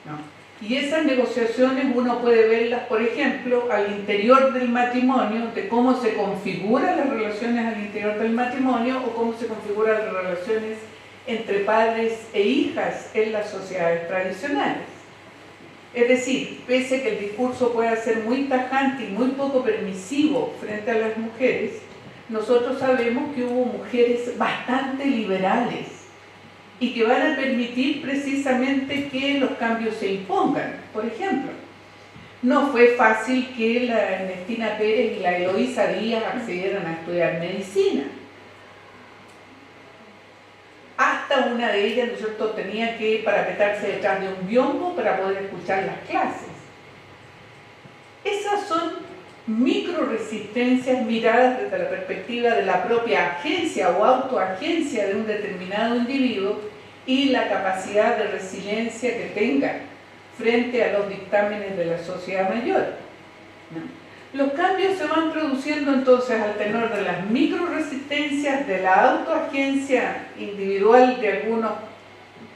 ¿no? Y esas negociaciones uno puede verlas, por ejemplo, al interior del matrimonio, de cómo se configuran las relaciones al interior del matrimonio o cómo se configuran las relaciones entre padres e hijas en las sociedades tradicionales. Es decir, pese a que el discurso pueda ser muy tajante y muy poco permisivo frente a las mujeres, nosotros sabemos que hubo mujeres bastante liberales y que van a permitir precisamente que los cambios se impongan. Por ejemplo, no fue fácil que la Ernestina Pérez y la Eloísa Díaz accedieran a estudiar medicina. Hasta una de ellas, ¿no es cierto?, tenía que parapetarse detrás de un biombo para poder escuchar las clases. Esas son micro resistencias miradas desde la perspectiva de la propia agencia o autoagencia de un determinado individuo y la capacidad de resiliencia que tenga frente a los dictámenes de la sociedad mayor, ¿no? Los cambios se van produciendo entonces al tenor de las micro resistencias, de la autoagencia individual de algunos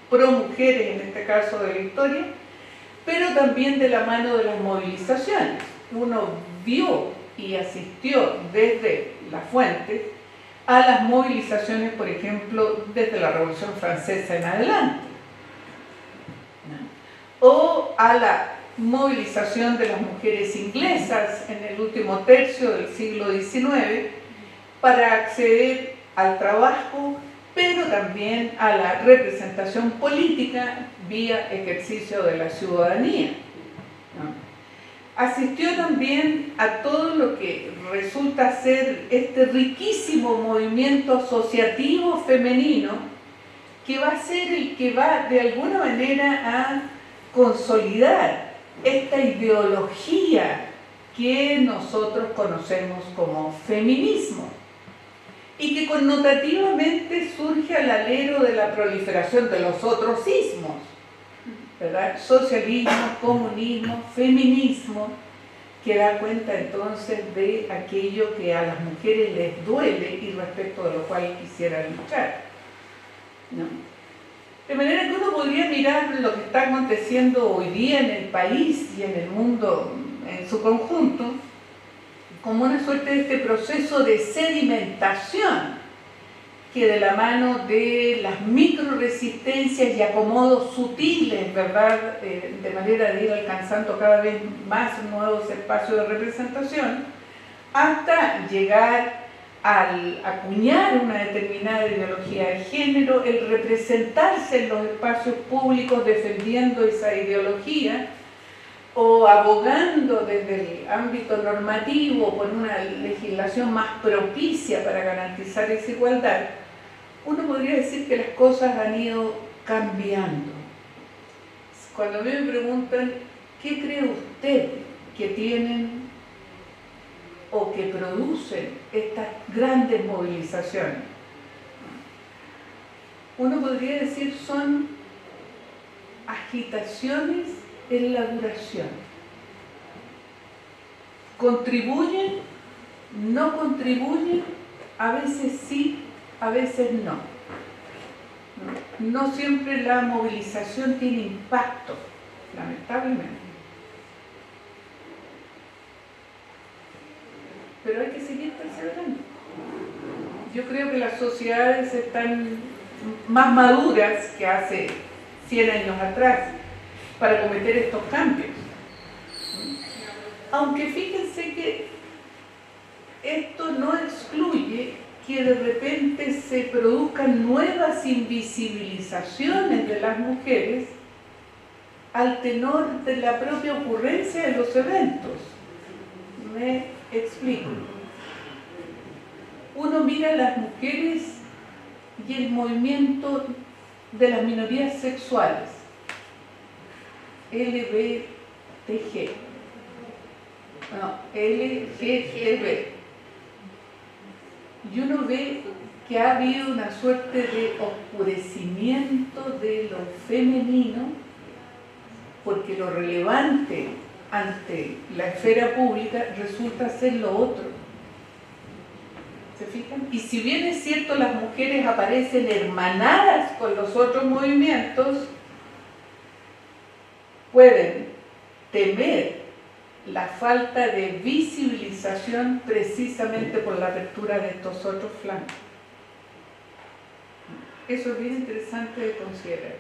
pro mujeres, en este caso de la historia, pero también de la mano de las movilizaciones. Uno vio y asistió desde las fuentes a las movilizaciones, por ejemplo, desde la Revolución Francesa en adelante, ¿no? O a la movilización de las mujeres inglesas en el último tercio del siglo XIX para acceder al trabajo, pero también a la representación política vía ejercicio de la ciudadanía, ¿no? Asistió también a todo lo que resulta ser este riquísimo movimiento asociativo femenino que va a ser el que va de alguna manera a consolidar esta ideología que nosotros conocemos como feminismo y que connotativamente surge al alero de la proliferación de los otros ismos, ¿verdad? Socialismo, comunismo, feminismo, que da cuenta entonces de aquello que a las mujeres les duele y respecto de lo cual quisieran luchar, ¿no? De manera que uno podría mirar lo que está aconteciendo hoy día en el país y en el mundo en su conjunto como una suerte de este proceso de sedimentación que de la mano de las micro resistencias y acomodos sutiles, ¿verdad?, de manera de ir alcanzando cada vez más nuevos espacios de representación, hasta llegar al acuñar una determinada ideología de género, el representarse en los espacios públicos defendiendo esa ideología o abogando desde el ámbito normativo por una legislación más propicia para garantizar esa igualdad, uno podría decir que las cosas han ido cambiando. Cuando a mí me preguntan, ¿qué cree usted que tienen o que producen estas grandes movilizaciones? Uno podría decir son agitaciones en la duración. ¿Contribuyen? ¿No contribuyen? A veces sí, a veces no. No siempre la movilización tiene impacto, lamentablemente. Pero hay que seguir perseverando. Yo creo que las sociedades están más maduras que hace 100 años atrás para cometer estos cambios. Aunque fíjense que esto no excluye que de repente se produzcan nuevas invisibilizaciones de las mujeres al tenor de la propia ocurrencia de los eventos. Me explico. Uno mira a las mujeres y el movimiento de las minorías sexuales, LGTB, y uno ve que ha habido una suerte de oscurecimiento de lo femenino, porque lo relevante ante la esfera pública resulta ser lo otro. ¿Se fijan? Y si bien es cierto las mujeres aparecen hermanadas con los otros movimientos, pueden temer la falta de visibilización precisamente por la apertura de estos otros flancos. Eso es bien interesante de considerar.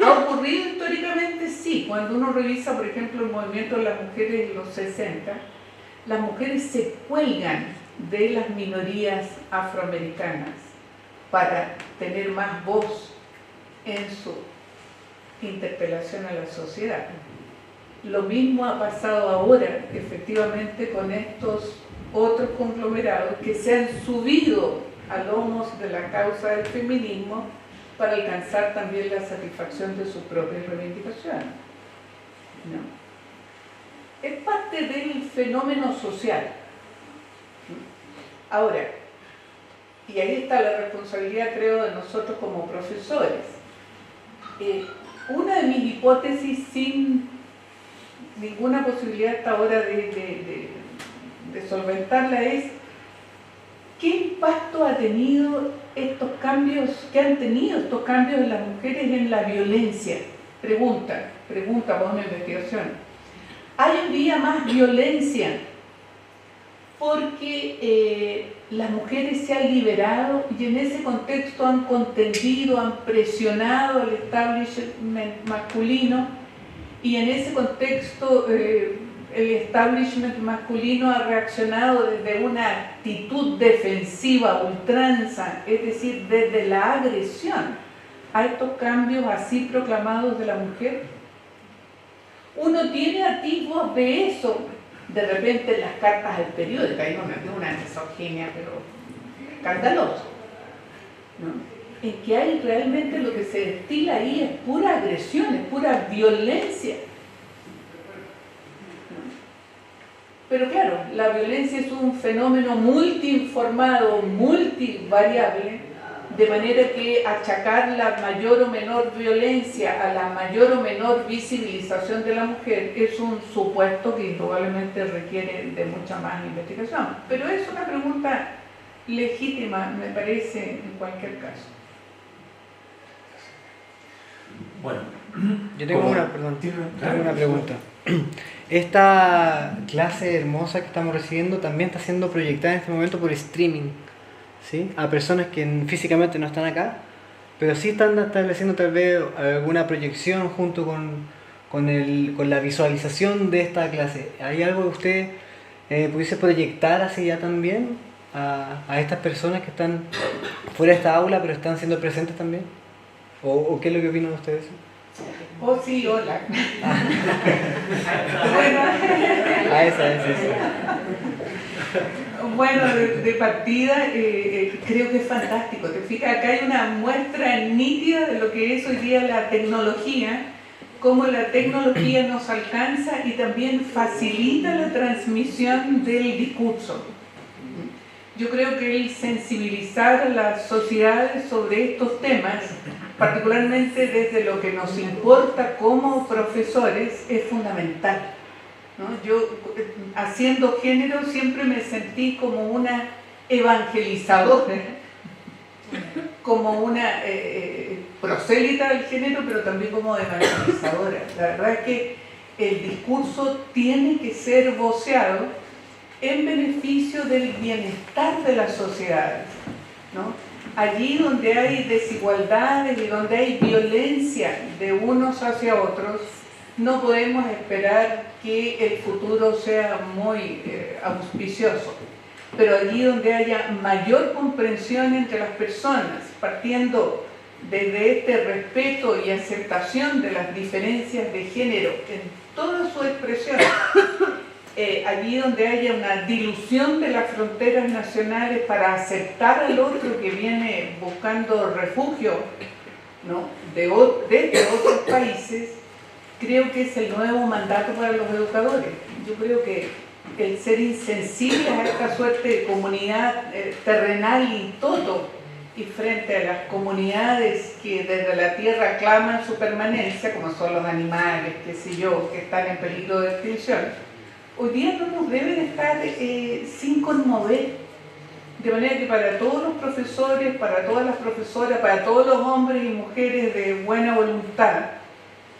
¿Ha ocurrido históricamente? Sí. Cuando uno revisa, por ejemplo, el movimiento de las mujeres en los 60, las mujeres se cuelgan de las minorías afroamericanas para tener más voz en su interpelación a la sociedad. Lo mismo ha pasado ahora, efectivamente, con estos otros conglomerados que se han subido a lomos de la causa del feminismo para alcanzar también la satisfacción de sus propias reivindicaciones. ¿No? Es parte del fenómeno social. Ahora, y ahí está la responsabilidad, creo, de nosotros como profesores. Una de mis hipótesis, sin ninguna posibilidad hasta ahora de solventarla, es ¿qué impacto ha tenido estos cambios, que han tenido estos cambios en las mujeres en la violencia? Pregunta para una investigación. ¿Hay hoy día más violencia porque las mujeres se han liberado y en ese contexto han contendido, han presionado al establishment masculino, y en ese contexto el establishment masculino ha reaccionado desde una actitud defensiva, ultranza, es decir, desde la agresión a estos cambios así proclamados de la mujer? Uno tiene atisbos de eso, de repente en las cartas del periódico hay una misoginia, pero escandalosa, ¿no? En que hay realmente lo que se destila ahí es pura agresión, es pura violencia. Pero claro, la violencia es un fenómeno multiinformado, multivariable, de manera que achacar la mayor o menor violencia a la mayor o menor visibilización de la mujer es un supuesto que probablemente requiere de mucha más investigación. Pero es una pregunta legítima, me parece, en cualquier caso. Bueno, yo tengo una pregunta. Esta clase hermosa que estamos recibiendo también está siendo proyectada en este momento por streaming, ¿sí? A personas que físicamente no están acá, pero sí están estableciendo tal vez alguna proyección junto con la visualización de esta clase. ¿Hay algo que usted pudiese proyectar así ya también a estas personas que están fuera de esta aula pero están siendo presentes también? ¿O qué es lo que opinan ustedes? Oh, sí, hola. Bueno, bueno, de partida creo que es fantástico. Te fijas, acá hay una muestra nítida de lo que es hoy día la tecnología, cómo la tecnología nos alcanza y también facilita la transmisión del discurso. Yo creo que el sensibilizar a las sociedades sobre estos temas, particularmente desde lo que nos importa como profesores, es fundamental, ¿no? Yo, haciendo género, siempre me sentí como una evangelizadora, como una prosélita del género, pero también como evangelizadora. La verdad es que el discurso tiene que ser voceado en beneficio del bienestar de las sociedades, ¿no? Allí donde hay desigualdades y donde hay violencia de unos hacia otros, no podemos esperar que el futuro sea muy auspicioso. Pero allí donde haya mayor comprensión entre las personas, partiendo desde este respeto y aceptación de las diferencias de género en toda su expresión, allí donde haya una dilución de las fronteras nacionales para aceptar al otro que viene buscando refugio, ¿no?, desde otros países, creo que es el nuevo mandato para los educadores. Yo creo que el ser insensibles a esta suerte de comunidad terrenal y toto, y frente a las comunidades que desde la tierra claman su permanencia, como son los animales, qué sé yo, que están en peligro de extinción, hoy día no nos deben estar sin conmover, De manera que para todos los profesores, para todas las profesoras, para todos los hombres y mujeres de buena voluntad,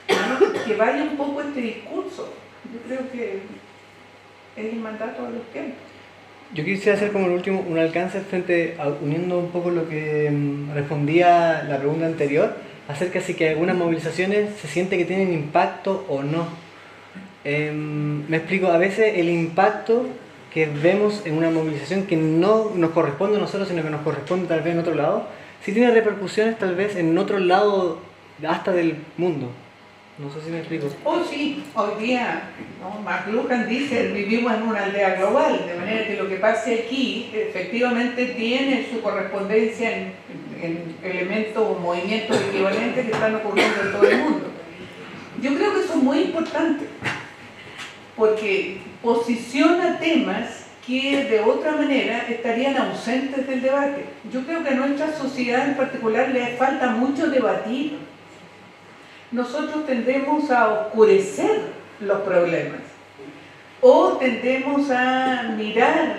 ¿no? Que vaya un poco este discurso. Yo creo que es el mandato de los tiempos. Yo quisiera hacer como el último un alcance uniendo un poco lo que respondía la pregunta anterior, acerca de que algunas movilizaciones se siente que tienen impacto o no. Me explico, a veces el impacto que vemos en una movilización que no nos corresponde a nosotros, sino que nos corresponde tal vez en otro lado, sí tiene repercusiones tal vez en otro lado hasta del mundo. No sé si me explico. Oh sí, hoy día, ¿no? McLuhan dice, vivimos en una aldea global, de manera que lo que pase aquí efectivamente tiene su correspondencia en elementos o movimientos equivalentes que están ocurriendo en todo el mundo. Yo creo que eso es muy importante, porque posiciona temas que de otra manera estarían ausentes del debate. Yo creo que a nuestra sociedad en particular le falta mucho debatir. Nosotros tendemos a oscurecer los problemas o tendemos a mirar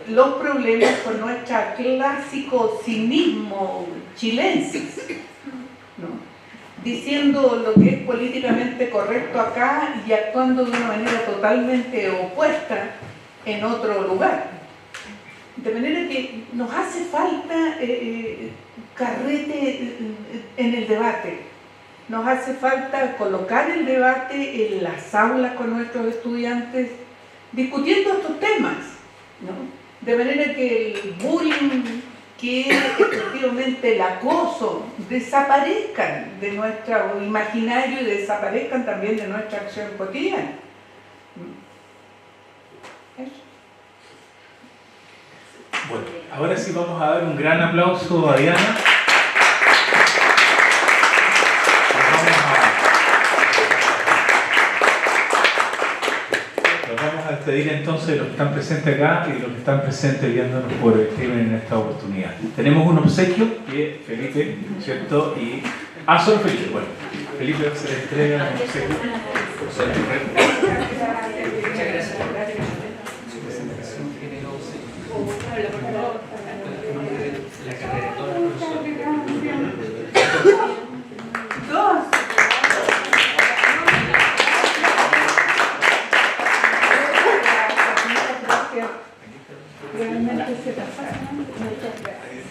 los problemas con nuestro clásico cinismo chilensis, ¿no? Diciendo lo que es políticamente correcto acá y actuando de una manera totalmente opuesta en otro lugar. De manera que nos hace falta carrete en el debate. Nos hace falta colocar el debate en las aulas con nuestros estudiantes, discutiendo estos temas, ¿no? De manera que el bullying, que efectivamente el acoso desaparezcan de nuestro imaginario y desaparezcan también de nuestra acción cotidiana. Eso. Bueno, ahora sí vamos a dar un gran aplauso a Diana. Nos vamos a despedir entonces de los que están presentes acá y de los que están presentes viéndonos por streaming en esta oportunidad. Tenemos un obsequio que Felipe, ¿cierto? Y... solo Felipe. Bueno, Felipe se le entrega un obsequio. Muchas gracias. Su presentación generosa. La carrera de todos los profesores. Dos. Realmente se pasaron. Muchas gracias.